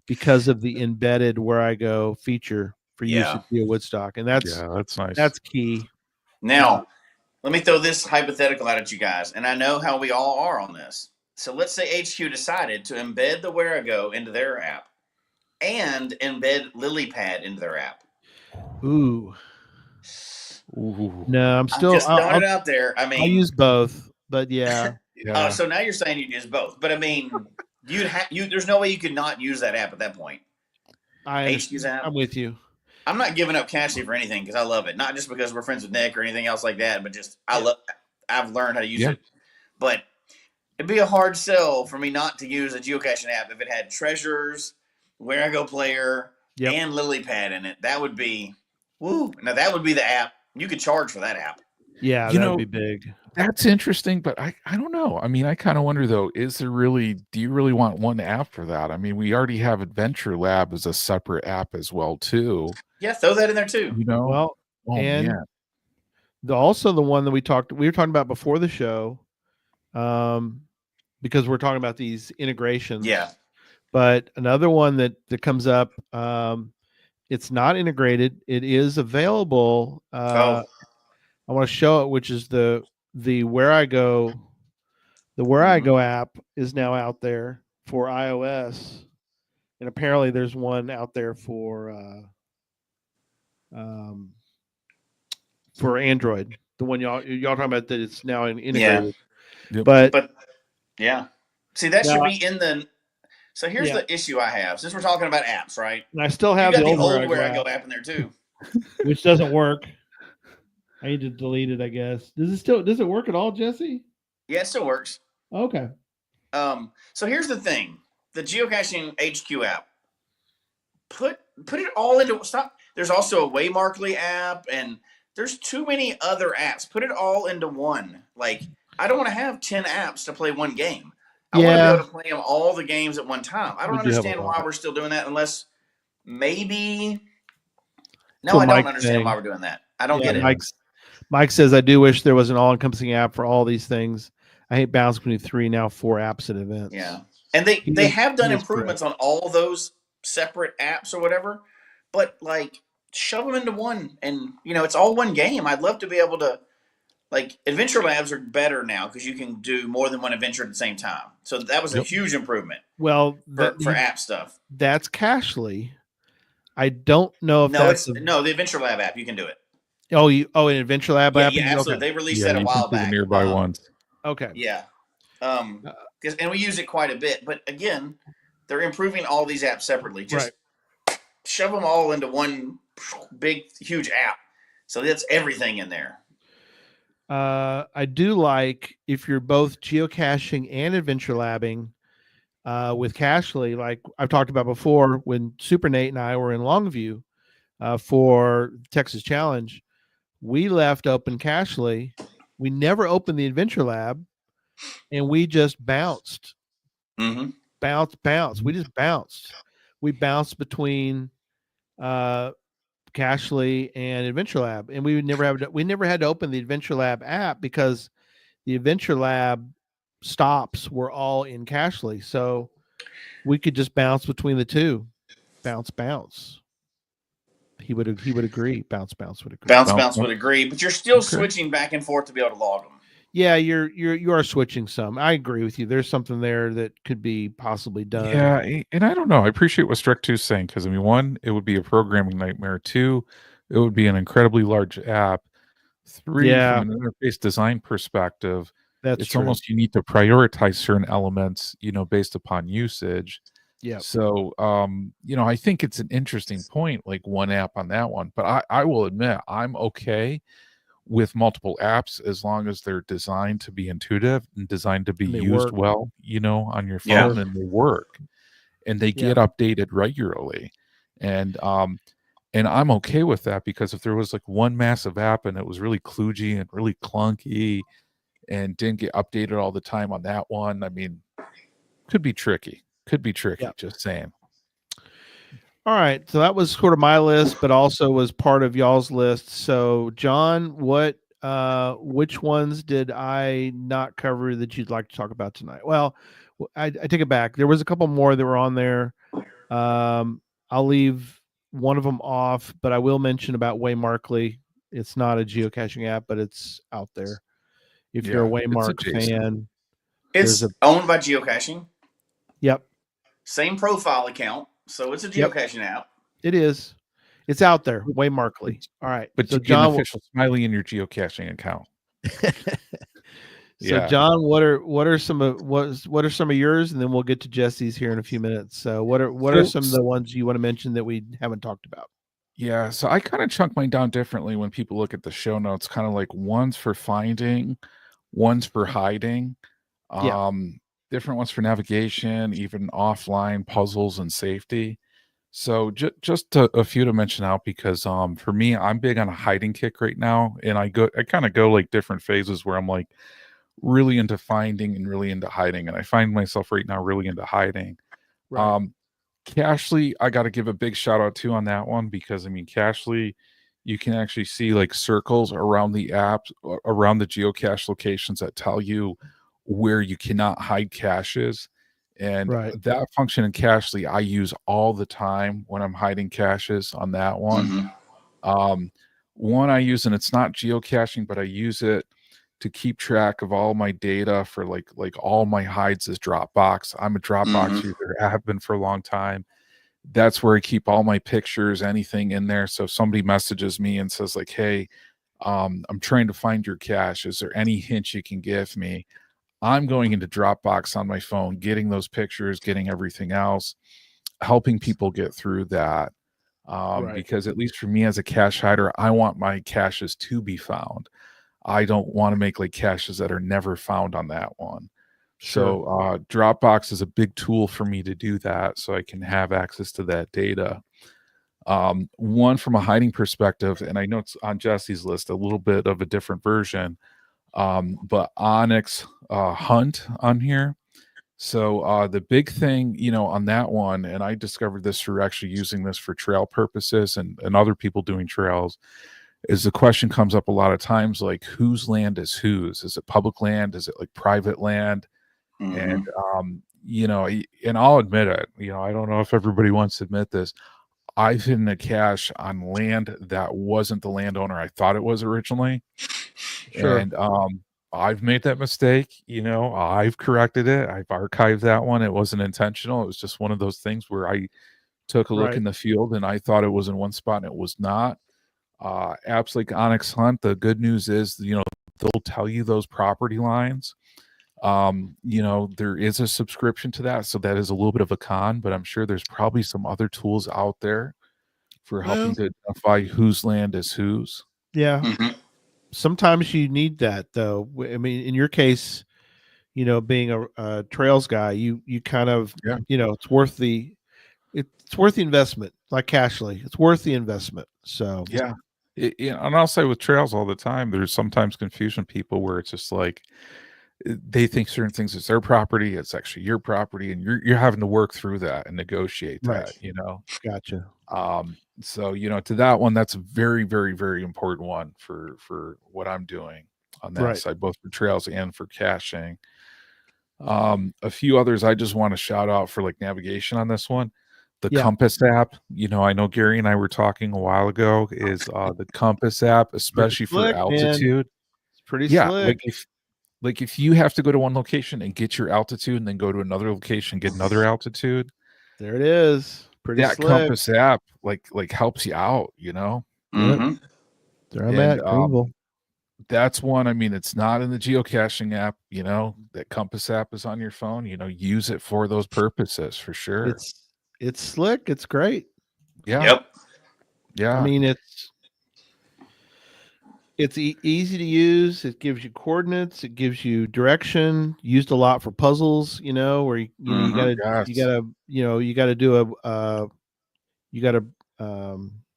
F: because of the embedded Where I Go feature for use at Geo Woodstock, and that's
G: nice.
F: That's key.
H: Now, let me throw this hypothetical out at you guys, and I know how we all are on this. So let's say HQ decided to embed the Where I Go into their app and embed LilyPad into their app.
F: Ooh.
G: Ooh.
F: No, I'm still.
H: just throwing it out there. I mean,
F: I'll use both, but yeah.
G: Yeah.
H: so now you're saying you use both, but I mean, there's no way you could not use that app at that point. HQ's app.
F: I'm with you.
H: I'm not giving up Cashly for anything because I love it. Not just because we're friends with Nick or anything else like that, but just I've learned how to use it. But it'd be a hard sell for me not to use a geocaching app if it had treasures, Where I Go player, and LilyPad in it. That would be woo. Now that would be the app. You could charge for that app.
F: Yeah, that would be big.
G: That's interesting, but I don't know. I mean, I kind of wonder though, do you really want one app for that? I mean, we already have Adventure Lab as a separate app as well too.
H: Yeah, throw that in there too.
G: You know?
F: Well, and
G: man.
F: also the one that we were talking about before the show, because we're talking about these integrations.
H: Yeah.
F: But another one that comes up, it's not integrated. It is available. I want to show it, which is the Where I Go. The Where I Go app is now out there for iOS, and apparently there's one out there for Android. The one y'all talking about that it's now integrated.
G: Yeah.
F: But
H: yeah. See, that should be in the. So here's the issue I have. Since we're talking about apps, right?
F: And I still have
H: the
F: old
H: Where I Go app in there too,
F: which doesn't work. I need to delete it, I guess. Does it work at all, Jesse?
H: Yeah, it still works.
F: Okay.
H: So here's the thing: the Geocaching HQ app. Put it all into stop. There's also a Waymarkly app, and there's too many other apps. Put it all into one. Like, I don't want to have 10 apps to play one game. I want to be able to play them all the games at one time. I don't understand why we're still doing that unless maybe. No, I don't understand why we're doing that. I don't get it.
F: Mike says, I do wish there was an all-encompassing app for all these things. I hate balancing between 3, now 4 apps at events.
H: Yeah. And they have done improvements on all those separate apps or whatever, but like shove them into one and it's all one game. I'd love to be able to, like, Adventure Labs are better now because you can do more than one adventure at the same time. So that was a huge improvement.
F: Well,
H: for app stuff.
F: That's Cashly. I don't know if
H: the Adventure Lab app, you can do it.
F: An Adventure Lab app?
H: Yeah, absolutely. Okay. They released that a while back.
G: Nearby ones.
F: Okay.
H: Yeah. And we use it quite a bit. But again, they're improving all these apps separately. Just shove them all into one big, huge app. So that's everything in there.
F: I do like if you're both geocaching and adventure labbing with Cashly, like I've talked about before when Super Nate and I were in Longview for Texas Challenge, we left open Cashly. We never opened the Adventure Lab, and we just bounced.
H: Mm-hmm.
F: Bounce. We just bounced. We bounced between Cashly and Adventure Lab, and we never had to open the Adventure Lab app because the Adventure Lab stops were all in Cashly, so we could just bounce between the two. Bounce. He would agree. Bounce would agree.
H: Bounce would agree, but you're still switching back and forth to be able to log them.
F: Yeah, you are switching some. I agree with you. There's something there that could be possibly done.
G: Yeah, and I don't know. I appreciate what Strict 2 is saying because, I mean, 1, it would be a programming nightmare. 2, it would be an incredibly large app. 3, from an interface design perspective, it's almost you need to prioritize certain elements, based upon usage.
F: Yeah.
G: So, I think it's an interesting point, like one app on that one. But I will admit, I'm okay with multiple apps as long as they're designed to be intuitive and designed to be used well, on your phone, and they work and they get updated regularly. And I'm okay with that because if there was like one massive app and it was really kludgy and really clunky and didn't get updated all the time on that one, I mean, could be tricky. Just saying.
F: All right, so that was sort of my list, but also was part of y'all's list. So, John, which ones did I not cover that you'd like to talk about tonight? Well, I take it back. There was a couple more that were on there. I'll leave one of them off, but I will mention about Waymarkly. It's not a geocaching app, but it's out there. If you're a
G: Yeah, it's
F: Waymark
G: adjacent.
F: fan,
H: It's
F: there's
H: owned by Geocaching.
F: yep,
H: Same profile account, so it's a
F: Yep.
H: geocaching app.
F: it is. It's out there, Waymarkly. All right.
G: But
F: So
G: you get an
F: John,
G: official smiley in your geocaching account.
F: so
G: Yeah.
F: John, what are some of yours, and then we'll get to Jesse's here in a few minutes. So what are some of the ones you want to mention that we haven't talked about?
G: Yeah, so I kind of chunk mine down differently when people look at the show notes, kind of like one's for finding, one's for hiding,
F: Yeah.
G: different ones for navigation, even offline puzzles and safety. So just a few to mention out because for me, I'm big on a hiding kick right now, and I kind of go like different phases where I'm like really into finding and really into hiding, and I find myself right now really into hiding.
F: Right.
G: Cashly, I got to give a big shout out to on that one because I mean, Cashly, you can actually see like circles around the apps, around the geocache locations that tell you where you cannot hide caches. And
F: Right.
G: that function in Cashly, I use all the time when I'm hiding caches on that one. One I use, and it's not geocaching, but I use it to keep track of all my data for like all my hides is Dropbox. I'm a Dropbox user. I have been for a long time. That's where I keep all my pictures, anything in there. So if somebody messages me and says like, "Hey, I'm trying to find your cache. Is there any hint you can give me?" I'm going into Dropbox on my phone, getting those pictures, getting everything else, helping people get through that.
F: Right.
G: Because at least for me as a cache hider, I want my caches to be found. I don't want to make like caches that are never found on that one.
F: Sure.
G: So Dropbox is a big tool for me to do that so I can have access to that data. One from a hiding perspective, and I know it's on Jesse's list, a little bit of a different version, but Onyx Hunt on here. So the big thing, you know, on that one, and I discovered this through actually using this for trail purposes and other people doing trails, is the question comes up a lot of times like whose land is whose? Is it public land? Is it like private land? And you know, and I'll admit it, you know, I don't know if everybody wants to admit this. I've hidden a cache on land that wasn't the landowner I thought it was originally.
F: Sure.
G: And I've made that mistake, you know, I've corrected it. I've archived that one. It wasn't intentional. It was just one of those things where I took a look
F: Right.
G: in the field and I thought it was in one spot and it was not. Apps like Onyx Hunt, the good news is, you know, they'll tell you those property lines. You know, there is a subscription to that, so that is a little bit of a con, but I'm sure there's probably some other tools out there for helping to identify whose land is whose.
F: Yeah. Sometimes you need that though. I mean, in your case, you know, being a trails guy, you kind of,
G: Yeah.
F: you know, it's worth the investment. Like Cashly, it's worth the investment. So
G: Yeah. And I'll say with trails all the time, there's sometimes confusion people where it's just like they think certain things is their property, it's actually your property, and you're having to work through that and negotiate
F: Right.
G: that, you know.
F: Gotcha.
G: So you know, to that one, that's a very, very, very important one for what I'm doing on that
F: Right.
G: side, both for trails and for caching. A few others I just want to shout out for like navigation on this one. The
F: Yeah.
G: Compass app, you know, I know Gary and I were talking a while ago, is the Compass app, especially for
F: slick, man.
G: altitude.
F: It's pretty
G: Yeah,
F: slick.
G: like if you have to go to one location and get your altitude and then go to another location, get another altitude,
F: There it is. Pretty
G: that
F: slick.
G: Compass app like helps you out, you know.
F: Yep. There I'm
G: And
F: at Greenville.
G: that's one. I mean, it's not in the geocaching app, you know. That Compass app is on your phone, you know, use it for those purposes for sure.
F: It's slick. It's great.
G: Yeah.
H: Yep.
G: Yeah.
F: I mean, it's easy to use. It gives you coordinates. It gives you direction. Used a lot for puzzles. You know, where you gotta do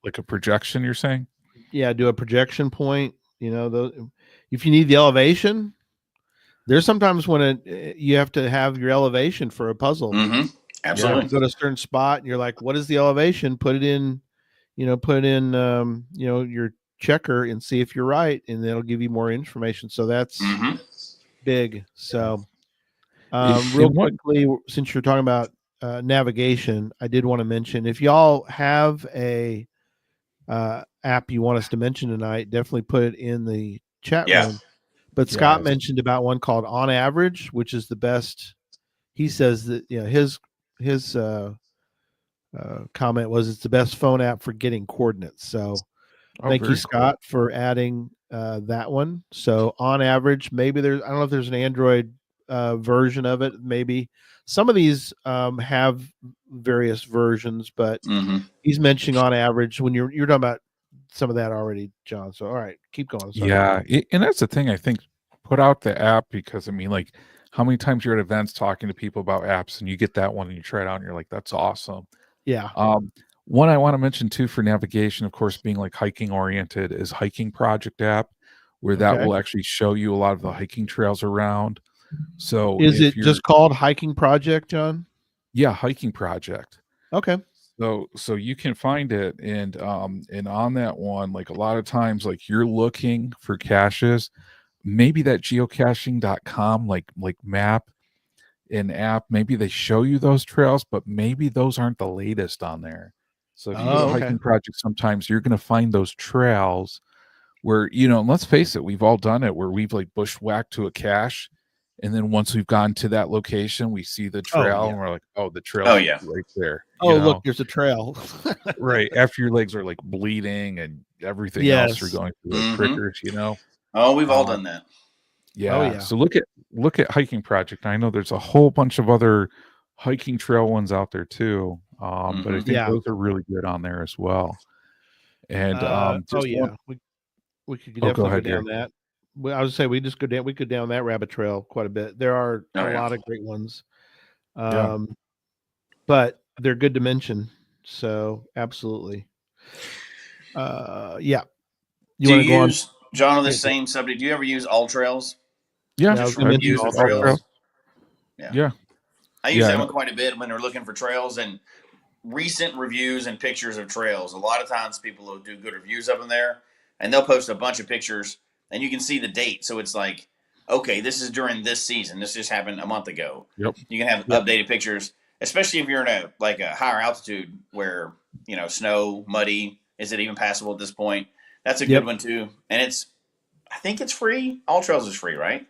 G: like a projection, you're saying?
F: do a projection point. You know, if you need the elevation, there's sometimes when you have to have your elevation for a puzzle.
H: Absolutely.
F: You have to go to a certain spot, and you're like, "What is the elevation?" Put it in, your checker and see if you're right, and it'll give you more information. So that's big. So, real quickly, since you're talking about navigation, I did want to mention if y'all have a app you want us to mention tonight, definitely put it in the chat
H: Yeah.
F: room. But Scott
G: Yes.
F: mentioned about one called On Average, which is the best. He says that his comment was it's the best phone app for getting coordinates. So thank you,
G: very
F: Scott, for adding that one. So On Average, maybe I don't know if there's an Android version of it. Maybe some of these have various versions, but
H: Mm-hmm.
F: he's mentioning On Average when you're talking about some of that already, John. So all right, keep going. Sorry.
G: Yeah, and that's the thing. I think put out the app because I mean, like, how many times you're at events talking to people about apps, and you get that one and you try it out, and you're like, "That's awesome."
F: Yeah.
G: One I want to mention too for navigation, of course, being like hiking oriented, is Hiking Project app, where that
F: Okay.
G: will actually show you a lot of the hiking trails around. So
F: Is
G: if
F: it just called Hiking Project, John?
G: yeah, Hiking Project.
F: Okay.
G: So you can find it, and on that one, like a lot of times, like you're looking for caches, maybe that geocaching.com like map and app, maybe they show you those trails, but maybe those aren't the latest on there. So if you go to
F: Oh, okay.
G: Hiking Project, sometimes you're going to find those trails where, you know, and let's face it, we've all done it where we've like bushwhacked to a cache, and then once we've gotten to that location, we see the trail
F: yeah.
G: and we're like, oh, the trail's
H: Oh, yeah.
G: right there.
F: Oh,
G: you
F: look,
G: know?
F: there's a trail.
G: Right after your legs are like bleeding and everything else, you're
F: Yes.
G: going through like
H: Mhm.
G: triggers, you know.
H: Oh, we've all
G: Um,
H: done that.
G: Yeah.
F: Oh, yeah.
G: So look at Hiking Project. I know there's a whole bunch of other hiking trail ones out there too. But I
H: Mhm.
G: think
F: Yeah.
G: those are really good on there as well. And
F: Oh
G: just one
F: yeah. We could
G: oh, go
F: definitely go
G: ahead,
F: down
G: Gary.
F: that. Well, I would say we could go down that rabbit trail quite a bit. There are
H: Oh,
F: a
H: yeah.
F: lot of great ones.
G: Yeah.
F: But they're good to mention. So absolutely. Yeah. You
H: Do
F: want to
H: you
F: go on?
H: use, John, on the
F: Yeah, go-
H: same subject? Do you ever use All Trails?
G: Yeah.
F: yeah, I was
H: Just for
F: gonna mention
H: reviews
F: all
H: of
G: All
F: trails.
H: trails?
G: trail.
H: Yeah.
G: Yeah.
H: I use
G: Yeah.
H: that one quite a bit when they're looking for trails and recent reviews and pictures of trails. A lot of times people will do good reviews of them there, and they'll post a bunch of pictures, and you can see the date. So it's like, okay, this is during this season. This just happened a month ago.
G: Yep.
H: You can have
F: Yep.
H: updated pictures, especially if you're in a higher altitude where snow, muddy. Is it even passable at this point? That's a
F: Yep.
H: good one too, and I think it's free. All Trails is free, right?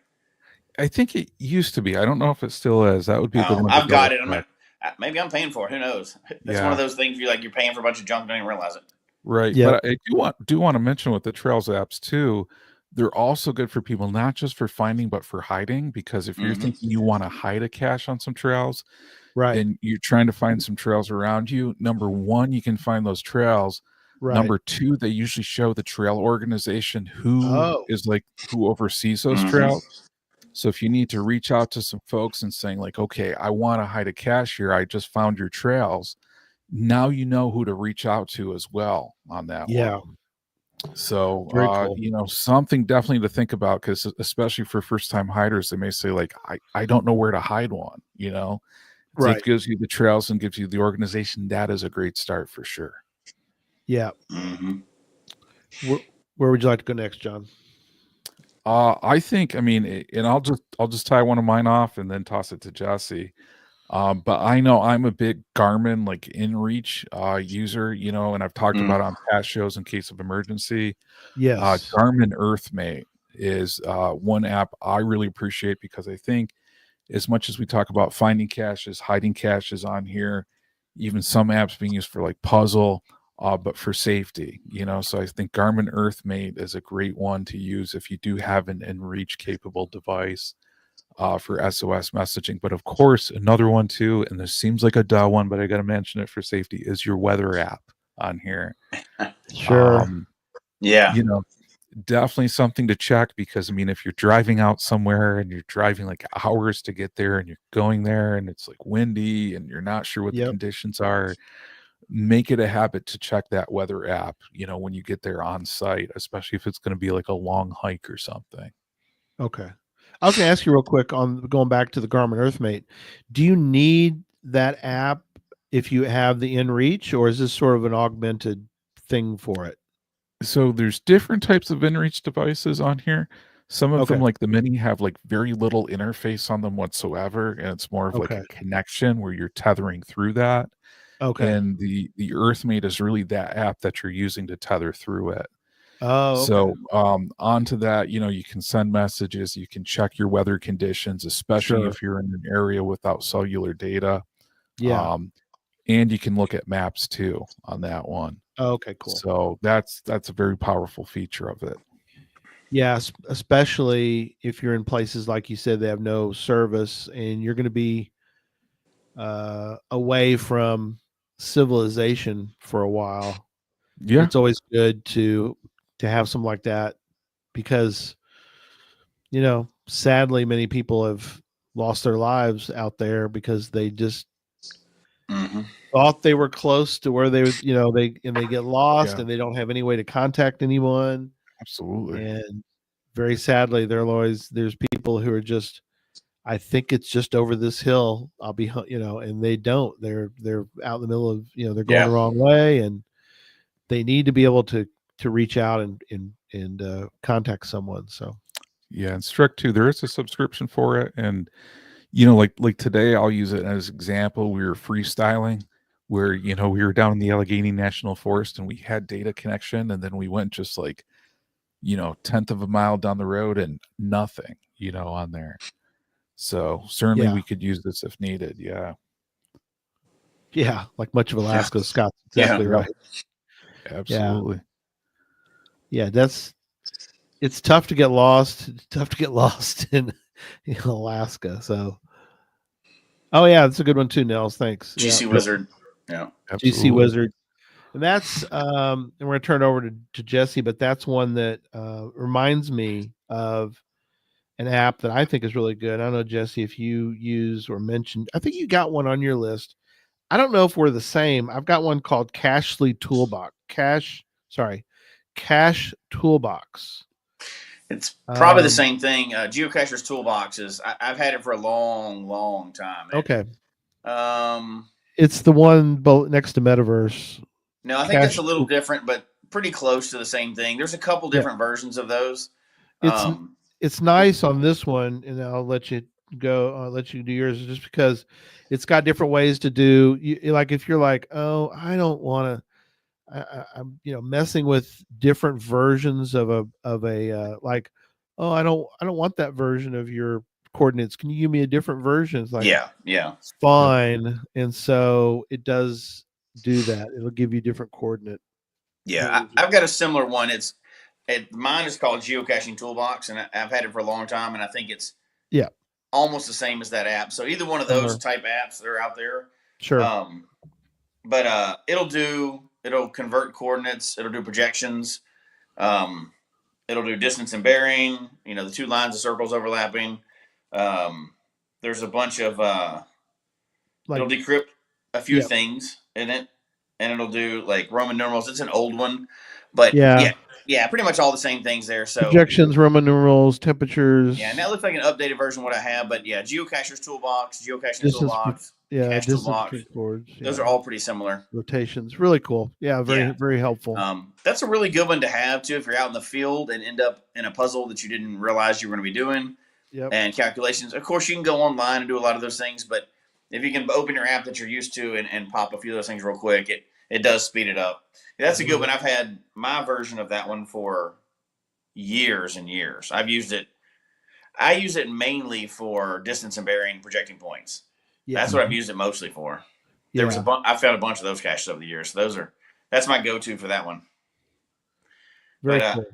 G: I think it used to be. I don't know if it still is. That would be a good
H: Oh,
G: one to
H: I've got
G: double
H: it.
G: check.
H: Maybe I'm paying for it. Who knows? That's one
G: Yeah.
H: of those things you're paying for a bunch of junk and don't even realize it.
G: Right.
F: Yep.
G: But I do want to mention with the Trails apps too, they're also good for people, not just for finding, but for hiding. Because if you're
H: Mhm.
G: thinking you want to hide a cache on some trails
F: Right.
G: and you're trying to find some trails around you, number one, you can find those trails.
F: Right.
G: Number two, they usually show the trail organization
F: Oh.
G: who oversees those
H: Mhm.
G: trails. So if you need to reach out to some folks and saying like, okay, I want to hide a cache here, I just found your trails. Now you know who to reach out to as well on that
F: Yeah.
G: one. So
F: Very cool.
G: something definitely to think about, because especially for first time hiders, they may say like, I don't know where to hide one, you know. So
F: Right.
G: it gives you the trails and gives you the organization. That is a great start for sure.
F: Yeah.
H: Mhm.
F: Where would you like to go next, John?
G: I think, I mean, and I'll just tie one of mine off and then toss it to Jesse. But I know I'm a big Garmin like InReach user, you know, and I've talked about it on past shows in case of emergency.
F: Yes.
G: Garmin EarthMate is one app I really appreciate, because I think as much as we talk about finding caches, hiding caches on here, even some apps being used for like puzzle, but for safety, you know. So I think Garmin EarthMate is a great one to use if you do have an InReach capable device for SOS messaging. But of course, another one too, and this seems like a duh one, but I got to mention it for safety, is your weather app on here.
F: Sure.
H: Yeah.
G: You know, definitely something to check, because I mean, if you're driving out somewhere and you're driving like hours to get there and you're going there and it's like windy and you're not sure what the
F: Yep.
G: conditions are, make it a habit to check that weather app, you know, when you get there on site, especially if it's going to be like a long hike or something.
F: Okay. I was going to ask you real quick on going back to the Garmin EarthMate. Do you need that app if you have the InReach, or is this sort of an augmented thing for it?
G: So there's different types of InReach devices on here. Some of them,
F: Okay.
G: like the Mini, have like very little interface on them whatsoever, and it's more of like
F: Okay.
G: a connection where you're tethering through that.
F: Okay.
G: And the Earthmate is really that app that you're using to tether through it.
F: Oh, okay.
G: So onto that, you can send messages, you can check your weather conditions, especially
F: Sure.
G: if you're in an area without cellular data.
F: Yeah.
G: And you can look at maps too on that one.
F: Okay, cool.
G: So that's a very powerful feature of it.
F: Yes, especially if you're in places like you said they have no service and you're going to be away from civilization for a while.
G: Yeah.
F: It's always good to have something like that because sadly many people have lost their lives out there because they just thought they were close to where they get lost
G: Yeah.
F: and they don't have any way to contact anyone.
G: Absolutely.
F: And very sadly, there's people who are just, I think it's just over this hill. I'll be, and they don't. They're out in the middle of, they're going the wrong way, and they need to be able to reach out and contact someone. So
G: Yeah, and Strict too, there is a subscription for it. And like today, I'll use it as example. We were freestyling where we were down in the Allegheny National Forest and we had data connection, and then we went just like 10th of a mile down the road and nothing on there. So certainly we could use this if needed.
F: Yeah, like much of Alaska. Scott's exactly right.
G: Absolutely.
F: Yeah, it's tough to get lost. It's tough to get lost in Alaska. So, oh yeah, that's a good one too, Nels. Thanks.
H: GC Wizard. Yeah,
F: GC Wizard. And that's and we're gonna turn it over to Jesse, but that's one that reminds me of an app that I think is really good. I don't know, Jesse, if you use or mentioned. I think you got one on your list. I don't know if we're the same. I've got one called Cachely Toolbox. Cache Toolbox.
H: it's probably the same thing. Geocacher's Toolbox is. I've had it for a long, long time.
F: Okay.
H: It's
F: the one next to Metaverse.
H: No, I think that's a little different, but pretty close to the same thing. There's a couple different versions of those.
F: It's nice on this one, and I'll let you go. I'll let you do yours, just because it's got different ways to do. Like if you're like, oh, I don't want to, I'm messing with different versions of a like, oh, I don't want that version of your coordinates. Can you give me a different version? It's like,
H: yeah,
F: it's fine. And so it does do that. It'll give you different coordinate.
H: Yeah, I've got a similar one. Mine is called Geocaching Toolbox, and I've had it for a long time, and I think it's almost the same as that app. So either one of those type apps that are out there.
F: Sure.
H: But it'll convert coordinates, it'll do projections, it'll do distance and bearing, the two lines of circles overlapping. There's a bunch of it'll decrypt a few things in it, and it'll do like Roman numerals. It's an old one, but yeah, pretty much all the same things there. So
F: projections, Roman numerals, temperatures.
H: Yeah, and that looks like an updated version of what I have. But yeah, Geocacher's Toolbox, Geocaching Toolbox, Cache Toolbox. Those are all pretty similar.
F: Rotations, really cool. Yeah, very helpful.
H: That's a really good one to have too if you're out in the field and end up in a puzzle that you didn't realize you were going to be doing.
F: Yep.
H: And calculations. Of course, you can go online and do a lot of those things, but if you can open your app that you're used to and pop a few of those things real quick, it does speed it up. That's a good one. I've had my version of that one for years and years. I use it mainly for distance and bearing, projecting points. Yeah. That's what I've used it mostly for. I found a bunch of those caches over the years. So that's my go-to for that one.
F: Very cool.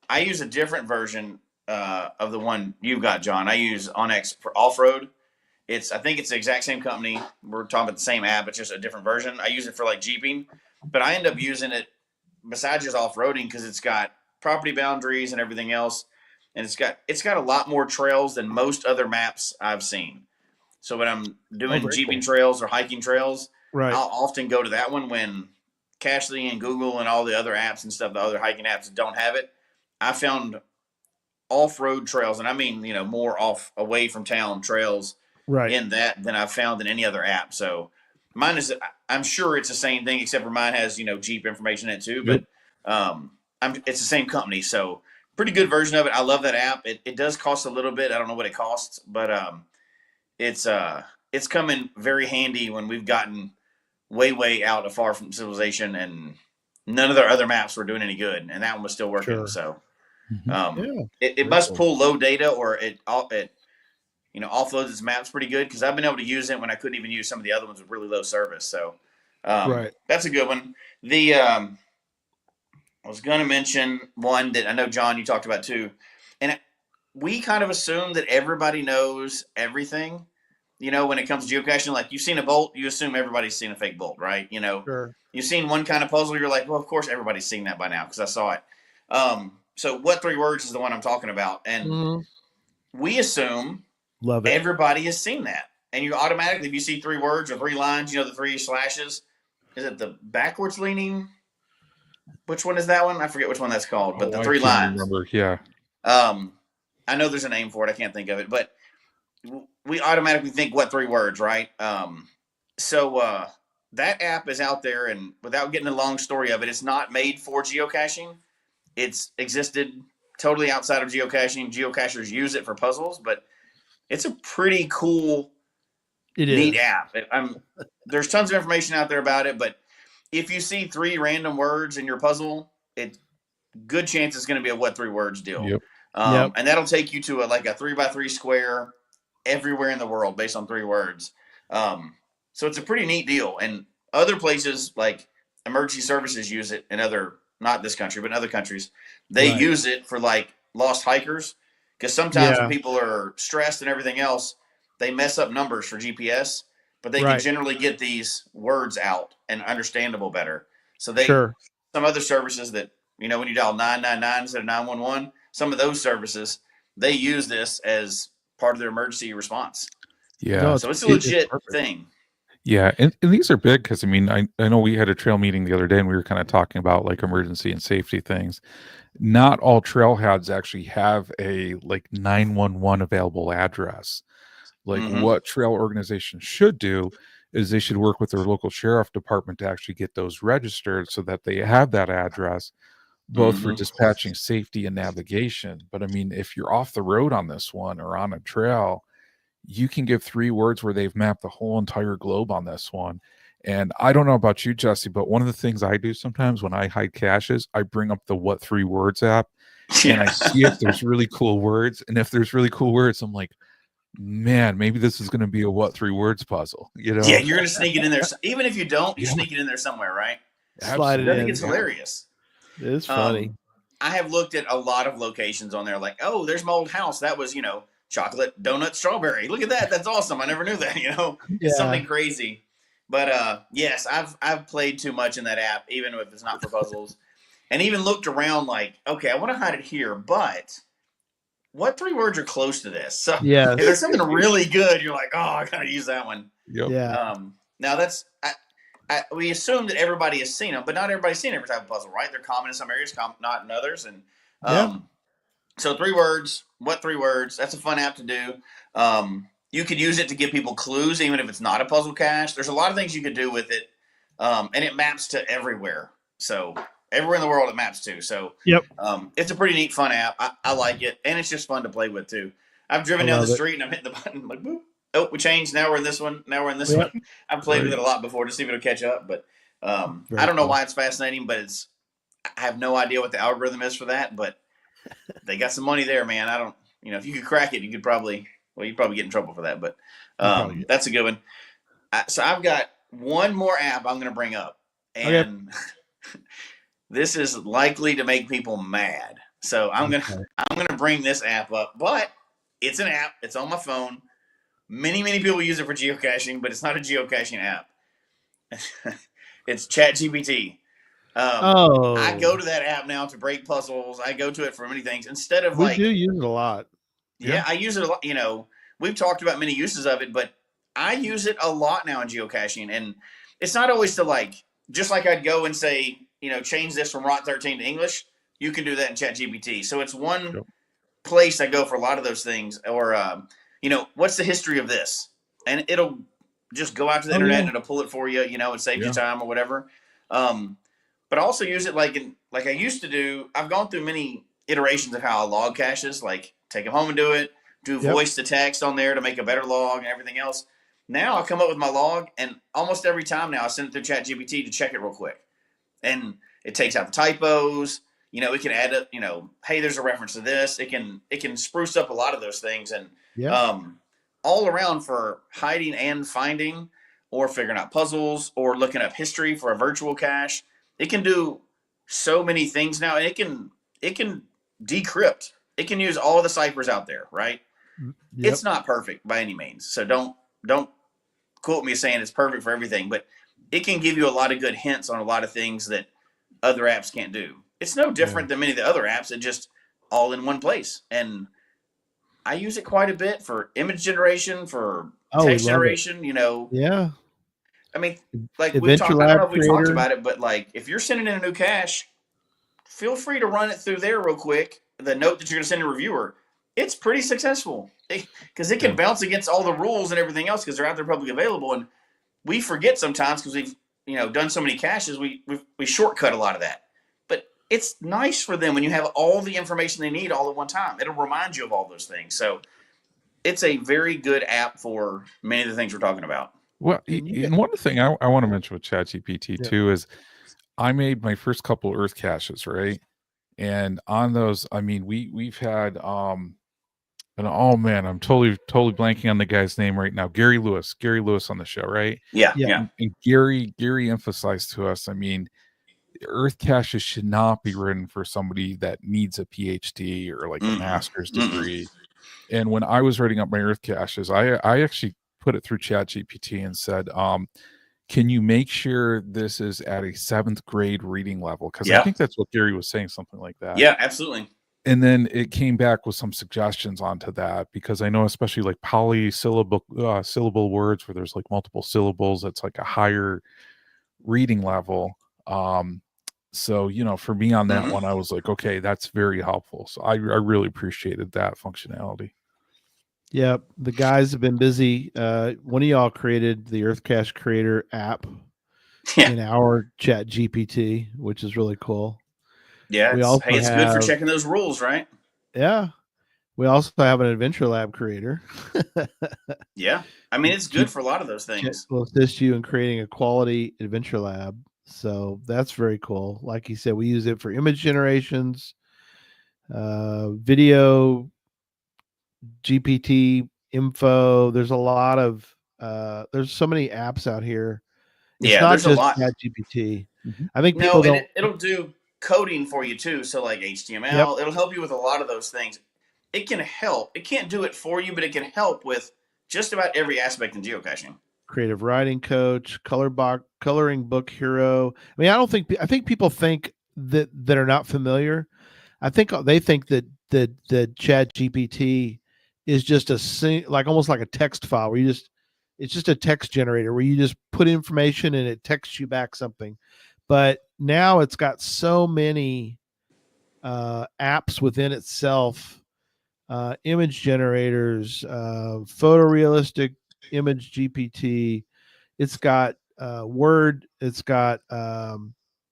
H: I use a different version of the one you've got, John. I use Onyx for off-road. I think it's the exact same company. We're talking about the same app. It's just a different version. I use it for like jeeping, but I end up using it besides just off-roading because it's got property boundaries and everything else, and it's got a lot more trails than most other maps I've seen. So when I'm doing jeeping trails or hiking trails, I'll often go to that one when Cachely and Google and all the other apps and stuff, the other hiking apps don't have it. I found off-road trails, and I mean more away from town trails in that than I've found in any other app. So mine is, I'm sure it's the same thing, except for mine has Jeep information in it too. But it's the same company, so pretty good version of it. I love that app. It does cost a little bit. I don't know what it costs, but it's come in very handy when we've gotten way out afar from civilization, and none of their other maps were doing any good, and that one was still working.
F: Sure.
H: So
F: Yeah.
H: it
F: Very
H: must
F: cool.
H: pull low data, or it offloads its maps pretty good, because I've been able to use it when I couldn't even use some of the other ones with really low service. So
F: Right.
H: that's a good one. The I was going to mention one that I know, John, you talked about too, and we kind of assume that everybody knows everything. When it comes to geocaching, like you've seen a bolt, you assume everybody's seen a fake bolt, right?
F: Sure.
H: You've seen one kind of puzzle, you're like, well, of course everybody's seen that by now because I saw it. So what 3 words is the one I'm talking about? And we assume
F: Love it.
H: everybody has seen that. And you automatically, if you see 3 words or 3 lines, the 3 slashes, is it the backwards leaning? Which one is that one? I forget which one that's called, but the 3 lines.
G: Remember, yeah.
H: I know there's a name for it. I can't think of it, but we automatically think what 3 words, right? So that app is out there, and without getting the long story of it, it's not made for geocaching. It's existed totally outside of geocaching. Geocachers use it for puzzles, but it's a pretty cool, neat app. There's tons of information out there about it, but if you see 3 random words in your puzzle, it's good chance it's going to be a what 3 words deal.
G: Yep.
H: And that'll take you to a 3x3 square everywhere in the world based on 3 words. So it's a pretty neat deal. And other places like emergency services use it in not this country, but in other countries, they use it for lost hikers. Because sometimes when people are stressed and everything else, they mess up numbers for GPS, but they can generally get these words out and understandable better. So some other services that, when you dial 999 instead of 911, some of those services, they use this as part of their emergency response.
G: Yeah.
F: No,
H: So it's a legit thing.
G: Yeah, and these are big because I know we had a trail meeting the other day and we were kind of talking about emergency and safety things. Not all trailheads actually have a 911 available address. What trail organizations should do is they should work with their local sheriff department to actually get those registered so that they have that address, both for dispatching safety and navigation. But if you're off the road on this one or on a trail, you can give 3 words where they've mapped the whole entire globe on this one. And I don't know about you, Jesse, but one of the things I do sometimes when I hide caches, I bring up the What 3 Words app and I see if there's really cool words. And if there's really cool words, I'm like, man, maybe this is going to be a What 3 Words puzzle. Yeah,
H: you're going to sneak it in there. Even if you don't, you sneak it in there somewhere, right?
F: Slide it in.
H: I think it's hilarious.
F: It is funny.
H: I have looked at a lot of locations on there, oh, there's my old house. That was, chocolate, donut, strawberry. Look at that. That's awesome. I never knew that, It's something crazy. But yes, I've played too much in that app, even if it's not for puzzles. And even looked around okay, I want to hide it here, but what 3 words are close to this? So if there's something really good, you're like, oh, I gotta use that one.
G: Yep.
F: Yeah.
H: Now that's we assume that everybody has seen them, but not everybody's seen every type of puzzle, right? They're common in some areas, not in others. And so 3 words, what 3 words? That's a fun app to do. You could use it to give people clues, even if it's not a puzzle cache. There's a lot of things you could do with it, and it maps to everywhere. So everywhere in the world it maps to. So it's a pretty neat, fun app. I like it, and it's just fun to play with too. I've driven down the street and I'm hitting the button like, boop. Oh, we changed. Now we're in this one. Now we're in this one. I've played with it a lot before to see if it'll catch up, but I don't know why it's fascinating, but I have no idea what the algorithm is for that, but they got some money there, man. I don't, if you could crack it, you could probably, you'd probably get in trouble for that, but that's a good one. So I've got one more app I'm going to bring up, and this is likely to make people mad. So I'm going to bring this app up, but it's an app. It's on my phone. Many people use it for geocaching, but it's not a geocaching app. It's ChatGPT. I go to that app now to break puzzles. I go to it for many things instead of
F: we do use it a lot.
H: Yeah, I use it a lot. We've talked about many uses of it, but I use it a lot now in geocaching, and it's not always to just like I'd go and say, change this from Rot 13 to English. You can do that in ChatGPT. So it's one place I go for a lot of those things. Or what's the history of this? And it'll just go out to the internet and it'll pull it for you, and save you time or whatever. But I also use it like I used to do. I've gone through many iterations of how I log caches, take them home and do voice to text on there to make a better log and everything else. Now I come up with my log, and almost every time now I send it through ChatGPT to check it real quick. And it takes out the typos. It can add up, hey, there's a reference to this. It can spruce up a lot of those things. And all around for hiding and finding, or figuring out puzzles, or looking up history for a virtual cache. It can do so many things now, and it can decrypt. It can use all the ciphers out there, right? Yep. It's not perfect by any means. So don't quote me saying it's perfect for everything, but it can give you a lot of good hints on a lot of things that other apps can't do. It's no different than many of the other apps. It just all in one place. And I use it quite a bit for image generation, for text generation,
F: Yeah.
H: I mean, like I don't know if we talked about it, but like if you're sending in a new cache, feel free to run it through there real quick. The note that you're going to send a reviewer, it's pretty successful because it can bounce against all the rules and everything else because they're out there publicly available. And we forget sometimes because we've done so many caches, we shortcut a lot of that. But it's nice for them when you have all the information they need all at one time. It'll remind you of all those things. So it's a very good app for many of the things we're talking about.
G: Well, and one thing I want to mention with ChatGPT too is I made my first couple Earth caches, right? And on those, I mean, we've had and oh man, I'm totally blanking on the guy's name right now. Gary Lewis on the show, right?
H: Yeah.
G: And Gary emphasized to us, I mean, Earth caches should not be written for somebody that needs a PhD or like a master's degree. And when I was writing up my Earth caches, I actually put it through ChatGPT and said, can you make sure this is at a 7th grade reading level? Because I think that's what Gary was saying, something like that.
H: Yeah, absolutely.
G: And then it came back with some suggestions onto that, because I know especially like polysyllable syllable words where there's like multiple syllables, that's like a higher reading level. So, for me on that one, I was like, okay, that's very helpful. So I really appreciated that functionality.
F: Yep, the guys have been busy. One of y'all created the Earth Cache Creator app in our Chat GPT, which is really cool.
H: Yeah, it's good for checking those rules, right?
F: Yeah. We also have an Adventure Lab creator.
H: Yeah, I mean, it's good for a lot of those things.
F: Will assist you in creating a quality Adventure Lab. So that's very cool. Like you said, we use it for image generations, video, GPT info. There's a lot of there's so many apps out here. It's not
H: there's
F: just
H: a lot.
F: ChatGPT. I think people
H: it'll do coding for you too. So like HTML, it'll help you with a lot of those things. It can help. It can't do it for you, but it can help with just about every aspect in geocaching.
F: Creative writing coach, coloring book hero. I mean, I think people think that are not familiar. I think they think that ChatGPT is just almost like a text file where it's just a text generator where you just put information and it texts you back something. But now it's got so many apps within itself, image generators, photorealistic image GPT. It's got Word. It's got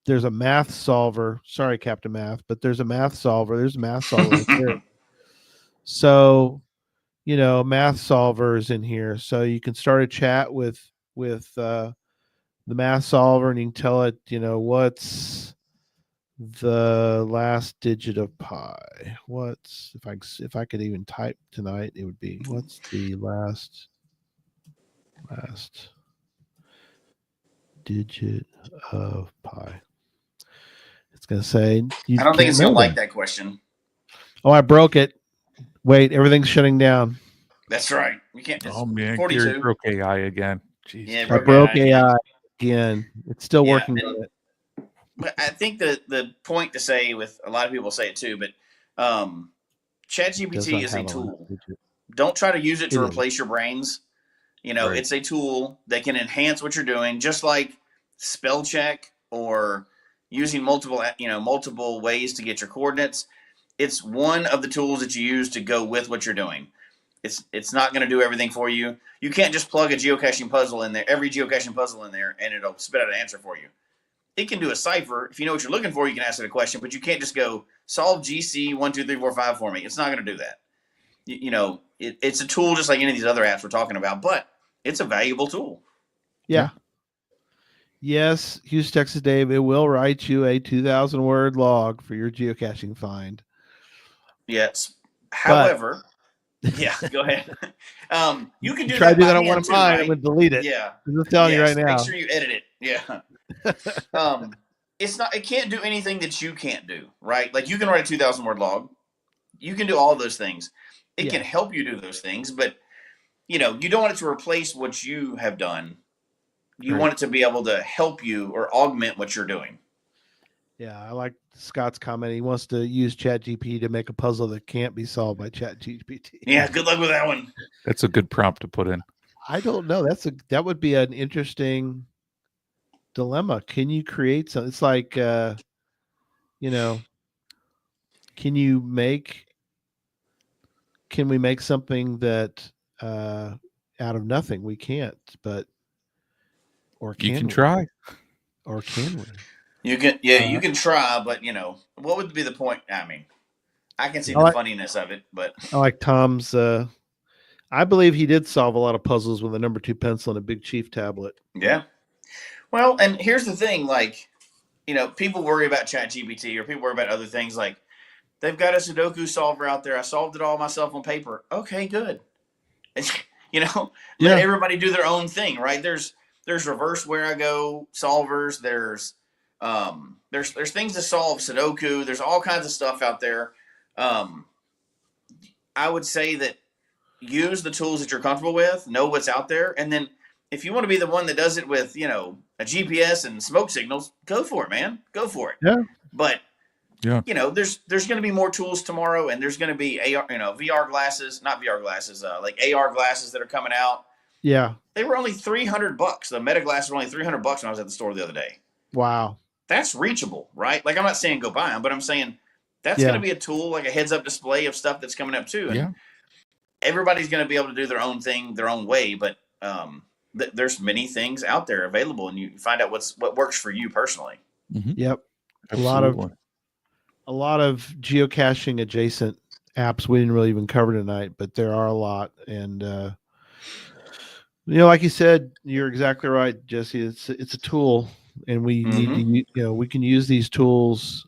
F: there's a math solver. Sorry, Captain Math, but there's a math solver. There's a math solver right there. So, math solver is in here. So you can start a chat with the math solver, and you can tell it, what's the last digit of pi? What's if I could even type tonight, it would be what's the last digit of pi? It's gonna say.
H: I don't think it's gonna like that question.
F: Oh, I broke it. Wait, everything's shutting down.
H: That's right. You can't.
G: Oh man,
H: 42.
G: Gary broke AI again. Jeez.
H: Yeah,
F: I broke AI again. It's still working on it.
H: But I think the point to say, with a lot of people say it too, but ChatGPT is a tool. Don't try to use it to replace your brains. Right. It's a tool that can enhance what you're doing, just like spell check or using multiple ways to get your coordinates. It's one of the tools that you use to go with what you're doing. It's not going to do everything for you. You can't just plug a geocaching puzzle in there, every geocaching puzzle in there, and it'll spit out an answer for you. It can do a cipher. If you know what you're looking for, you can ask it a question, but you can't just go solve GC 1 2 3 4 5 for me. It's not going to do that. It's a tool just like any of these other apps we're talking about, but it's a valuable tool.
F: Yeah. Yes, Houston, Texas Dave, it will write you a 2,000 word log for your geocaching find.
H: Yes.
F: But
H: However, yeah, go ahead. You can do
F: try to
H: that
F: do
H: by
F: that on one
H: hand
F: of
H: too,
F: mine, I'm
H: right?
F: going to delete it.
H: Yeah.
F: I'm just telling you right
H: Yes. Make
F: now.
H: sure you edit it. Yeah. It can't do anything that you can't do, right? Like you can write a 2,000 word log. You can do all those things. It can help you do those things, but you don't want it to replace what you have done. You want it to be able to help you or augment what you're doing.
F: Yeah, I like Scott's comment. He wants to use ChatGPT to make a puzzle that can't be solved by ChatGPT.
H: Yeah, good luck with that one.
G: That's a good prompt to put in.
F: I don't know. That would be an interesting dilemma. Can you create something? It's like can we make something that out of nothing? We can't, but or can
G: You can
F: we?
G: try.
F: Or can we?
H: You can, you can try, but what would be the point? I mean, I can see the funniness of it, but
F: I like Tom's. I believe he did solve a lot of puzzles with a number 2 pencil and a Big Chief tablet.
H: Yeah. Well, and here's the thing: like, people worry about ChatGPT or people worry about other things. Like, they've got a Sudoku solver out there. I solved it all myself on paper. Okay, good. Let everybody do their own thing, right? There's reverse where I go solvers. There's things to solve Sudoku. There's all kinds of stuff out there. I would say that use the tools that you're comfortable with, know what's out there, and then if you want to be the one that does it with a GPS and smoke signals, go for it, man. Go for it.
F: Yeah.
H: But
G: yeah,
H: there's going to be more tools tomorrow, and there's going to be AR, VR glasses, not VR glasses, like AR glasses that are coming out.
F: Yeah.
H: They were only $300. The Meta glasses were only $300 when I was at the store the other day.
F: Wow.
H: That's reachable, right? Like, I'm not saying go buy them, but I'm saying that's going to be a tool, like a heads-up display of stuff that's coming up too. And everybody's going to be able to do their own thing, their own way, but there's many things out there available, and you find out what works for you personally.
G: Mm-hmm.
F: Yep.
G: Absolutely.
F: A lot of geocaching adjacent apps we didn't really even cover tonight, but there are a lot. And like you said, you're exactly right, Jesse. It's a tool, and we need to we can use these tools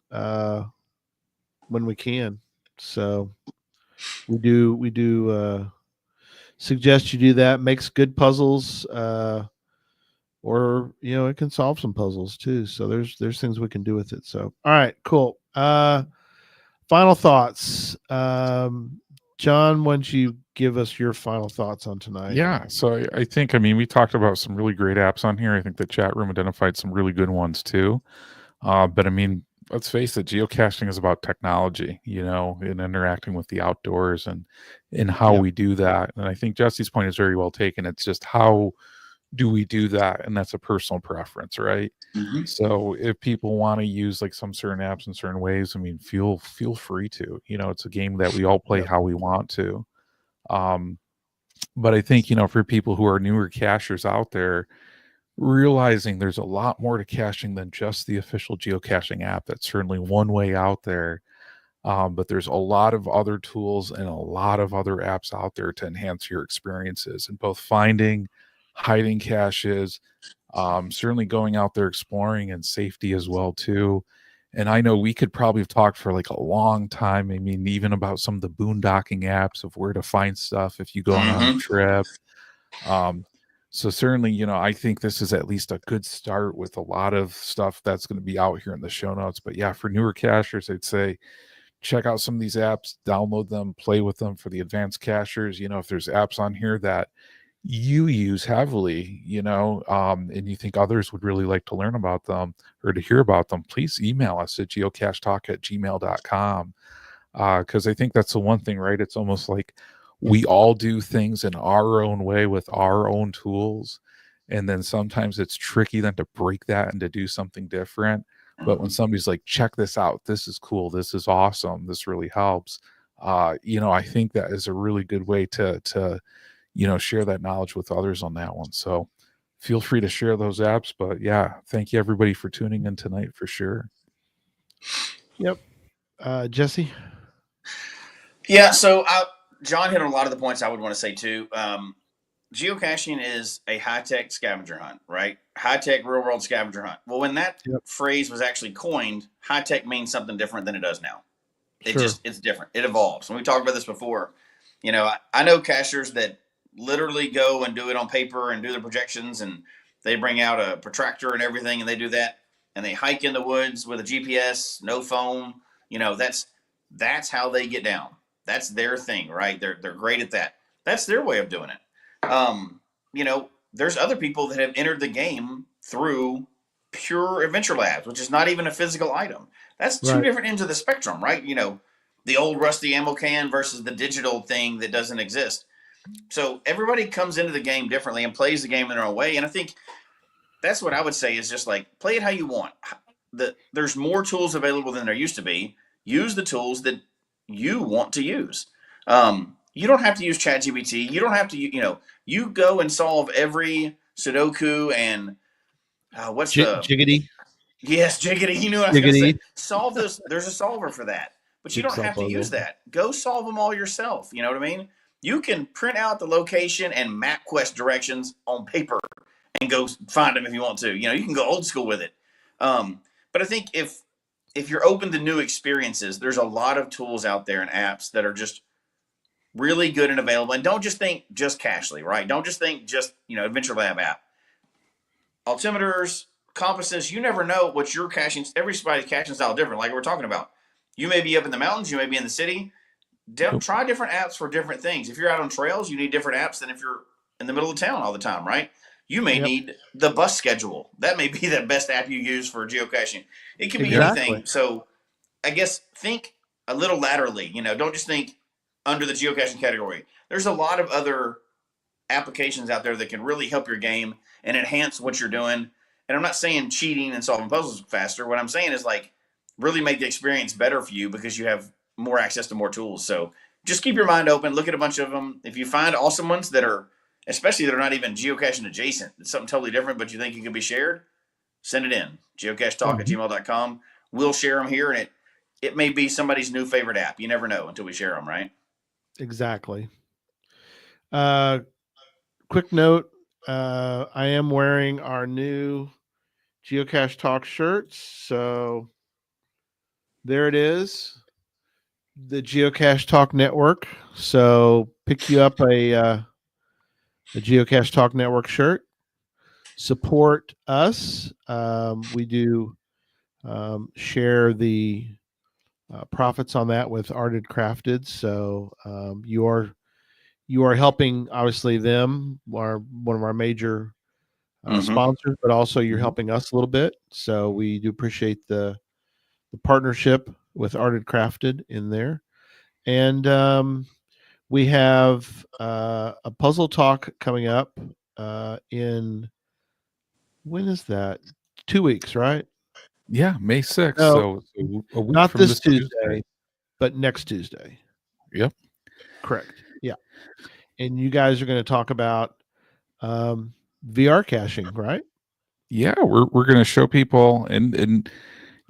F: when we can. So we do suggest you do that. Makes good puzzles, or it can solve some puzzles too. So there's things we can do with it. So all right, cool. Final thoughts. John, why don't you give us your final thoughts on tonight?
G: Yeah. So I think, we talked about some really great apps on here. I think the chat room identified some really good ones too. But let's face it, geocaching is about technology, and interacting with the outdoors and how we do that. And I think Jesse's point is very well taken. It's just how do we do that? And that's a personal preference, right?
H: Mm-hmm.
G: So if people want to use like some certain apps in certain ways, feel free to. It's a game that we all play how we want to. But I think, for people who are newer cachers out there, realizing there's a lot more to caching than just the official geocaching app. That's certainly one way out there. But there's a lot of other tools and a lot of other apps out there to enhance your experiences in both finding, hiding caches, certainly going out there exploring, and safety as well too. And I know we could probably have talked for like a long time. Even about some of the boondocking apps of where to find stuff if you go on a trip. So certainly, I think this is at least a good start with a lot of stuff that's going to be out here in the show notes. But yeah, for newer cachers, I'd say check out some of these apps, download them, play with them. For the advanced cachers, if there's apps on here that you use heavily, and you think others would really like to learn about them or to hear about them, please email us at geocachetalk@gmail.com. Because I think that's the one thing, right? It's almost like we all do things in our own way with our own tools. And then sometimes it's tricky then to break that and to do something different. But when somebody's like, check this out, this is cool, this is awesome, this really helps. I think that is a really good way to share that knowledge with others on that one. So feel free to share those apps. But yeah, thank you everybody for tuning in tonight for sure.
F: Yep. Jesse?
H: Yeah, so John hit on a lot of the points I would want to say too. geocaching is a high-tech scavenger hunt, right? High-tech real-world scavenger hunt. Well, when that phrase was actually coined, high-tech means something different than it does now. It's different. It evolves. And we talked about this before. I know cachers that literally go and do it on paper and do the projections, and they bring out a protractor and everything, and they do that, and they hike in the woods with a GPS, no phone. That's how they get down. That's their thing, right? They're great at that. That's their way of doing it. There's other people that have entered the game through pure adventure labs, which is not even a physical item. That's two different ends of the spectrum, right? The old rusty ammo can versus the digital thing that doesn't exist. So everybody comes into the game differently and plays the game in their own way. And I think that's what I would say is just like, play it how you want. There's more tools available than there used to be. Use the tools that you want to use. You don't have to use ChatGPT. You don't have to, you go and solve every Sudoku and
F: Jiggity?
H: Yes, Jiggity. You knew what I was going to say. Solve this. There's a solver for that. But you don't have to use that. Go solve them all yourself. You know what I mean? You can print out the location and MapQuest directions on paper and go find them if you want to. You can go old school with it. But I think if you're open to new experiences, there's a lot of tools out there and apps that are just really good and available. And don't just think just Cachly, right? Don't just think just, Adventure Lab app. Altimeters, compasses, you never know what your caching, everybody's caching style is different, like we're talking about. You may be up in the mountains, you may be in the city. Try different apps for different things. If you're out on trails, you need different apps than if you're in the middle of town all the time, right? You may need the bus schedule. That may be the best app you use for geocaching. It can be anything. So I guess think a little laterally, don't just think under the geocaching category. There's a lot of other applications out there that can really help your game and enhance what you're doing. And I'm not saying cheating and solving puzzles faster. What I'm saying is really make the experience better for you because you have more access to more tools. So just keep your mind open. Look at a bunch of them. If you find awesome ones that are, especially that are not even geocaching adjacent, it's something totally different, but you think it can be shared, send it in. geocachetalk@gmail.com. We'll share them here, and it may be somebody's new favorite app. You never know until we share them, right?
F: Exactly. Quick note, I am wearing our new Geocache Talk shirts. So there it is, the Geocache Talk Network. So pick you up a Geocache Talk Network shirt. Support us. We do share the profits on that with Arted Crafted. So you are helping, obviously, them, one of our major sponsors, but also you're helping us a little bit. So we do appreciate the partnership with Arted Crafted in there. And we have a puzzle talk coming up in, when is that? 2 weeks, right?
G: Yeah, May 6th.
F: No,
G: so a week
F: not
G: from
F: this Tuesday, but next Tuesday.
G: Yep.
F: Correct. Yeah. And you guys are going to talk about VR caching, right?
G: Yeah, we're going to show people, and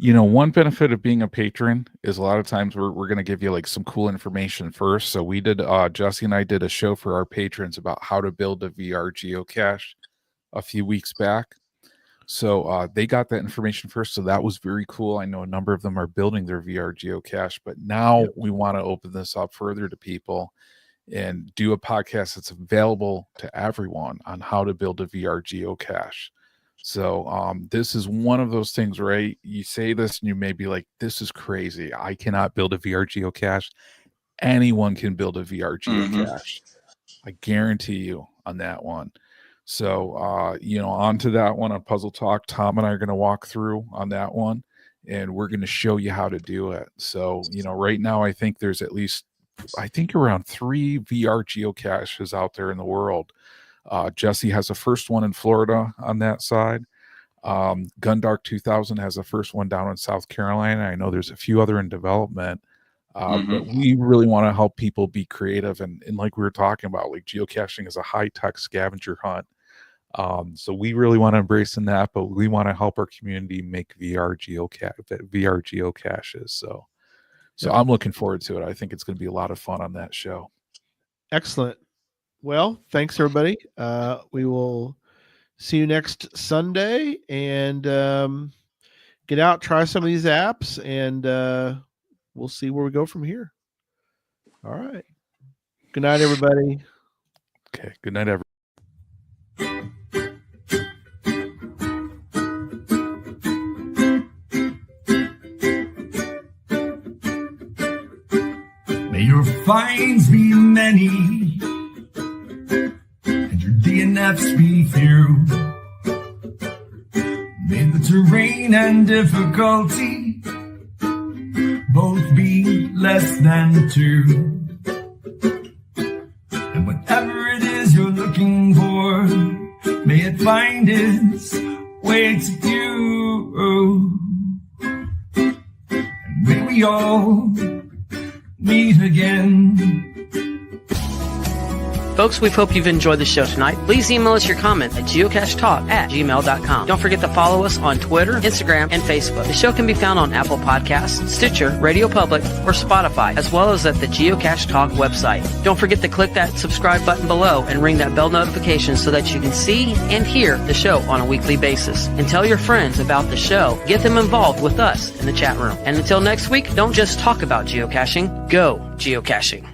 G: one benefit of being a patron is a lot of times we're going to give you some cool information first. So we did, Jesse and I did a show for our patrons about how to build a VR geocache a few weeks back. So they got that information first. So that was very cool. I know a number of them are building their VR geocache, but now we want to open this up further to people and do a podcast that's available to everyone on how to build a VR geocache. So this is one of those things, right? You say this and you may be like, this is crazy. I cannot build a VR geocache. Anyone can build a VR geocache. I guarantee you on that one. So, on to that one on Puzzle Talk. Tom and I are going to walk through on that one, and we're going to show you how to do it. So, right now, I think there's at least, around 3 VR geocaches out there in the world. Jesse has the first one in Florida on that side. Gundark 2000 has the first one down in South Carolina. I know there's a few other in development. But we really want to help people be creative. And like we were talking about, geocaching is a high-tech scavenger hunt. So we really want to embrace in that, but we want to help our community make VR geocaches. So I'm looking forward to it. I think it's going to be a lot of fun on that show.
F: Excellent. Well, thanks everybody. We will see you next Sunday, and get out, try some of these apps, and we'll see where we go from here. All right. Good night, everybody.
G: Okay. Good night, everyone.
A: May your finds be many and your DNFs be few. May the terrain and difficulty both be less than 2. And whatever it is you're looking for, may it find its way to you. And may we all meet again.
D: Folks, we hope you've enjoyed the show tonight. Please email us your comment at geocachetalk@gmail.com. Don't forget to follow us on Twitter, Instagram, and Facebook. The show can be found on Apple Podcasts, Stitcher, Radio Public, or Spotify, as well as at the Geocache Talk website. Don't forget to click that subscribe button below and ring that bell notification so that you can see and hear the show on a weekly basis. And tell your friends about the show. Get them involved with us in the chat room. And until next week, don't just talk about geocaching, go geocaching.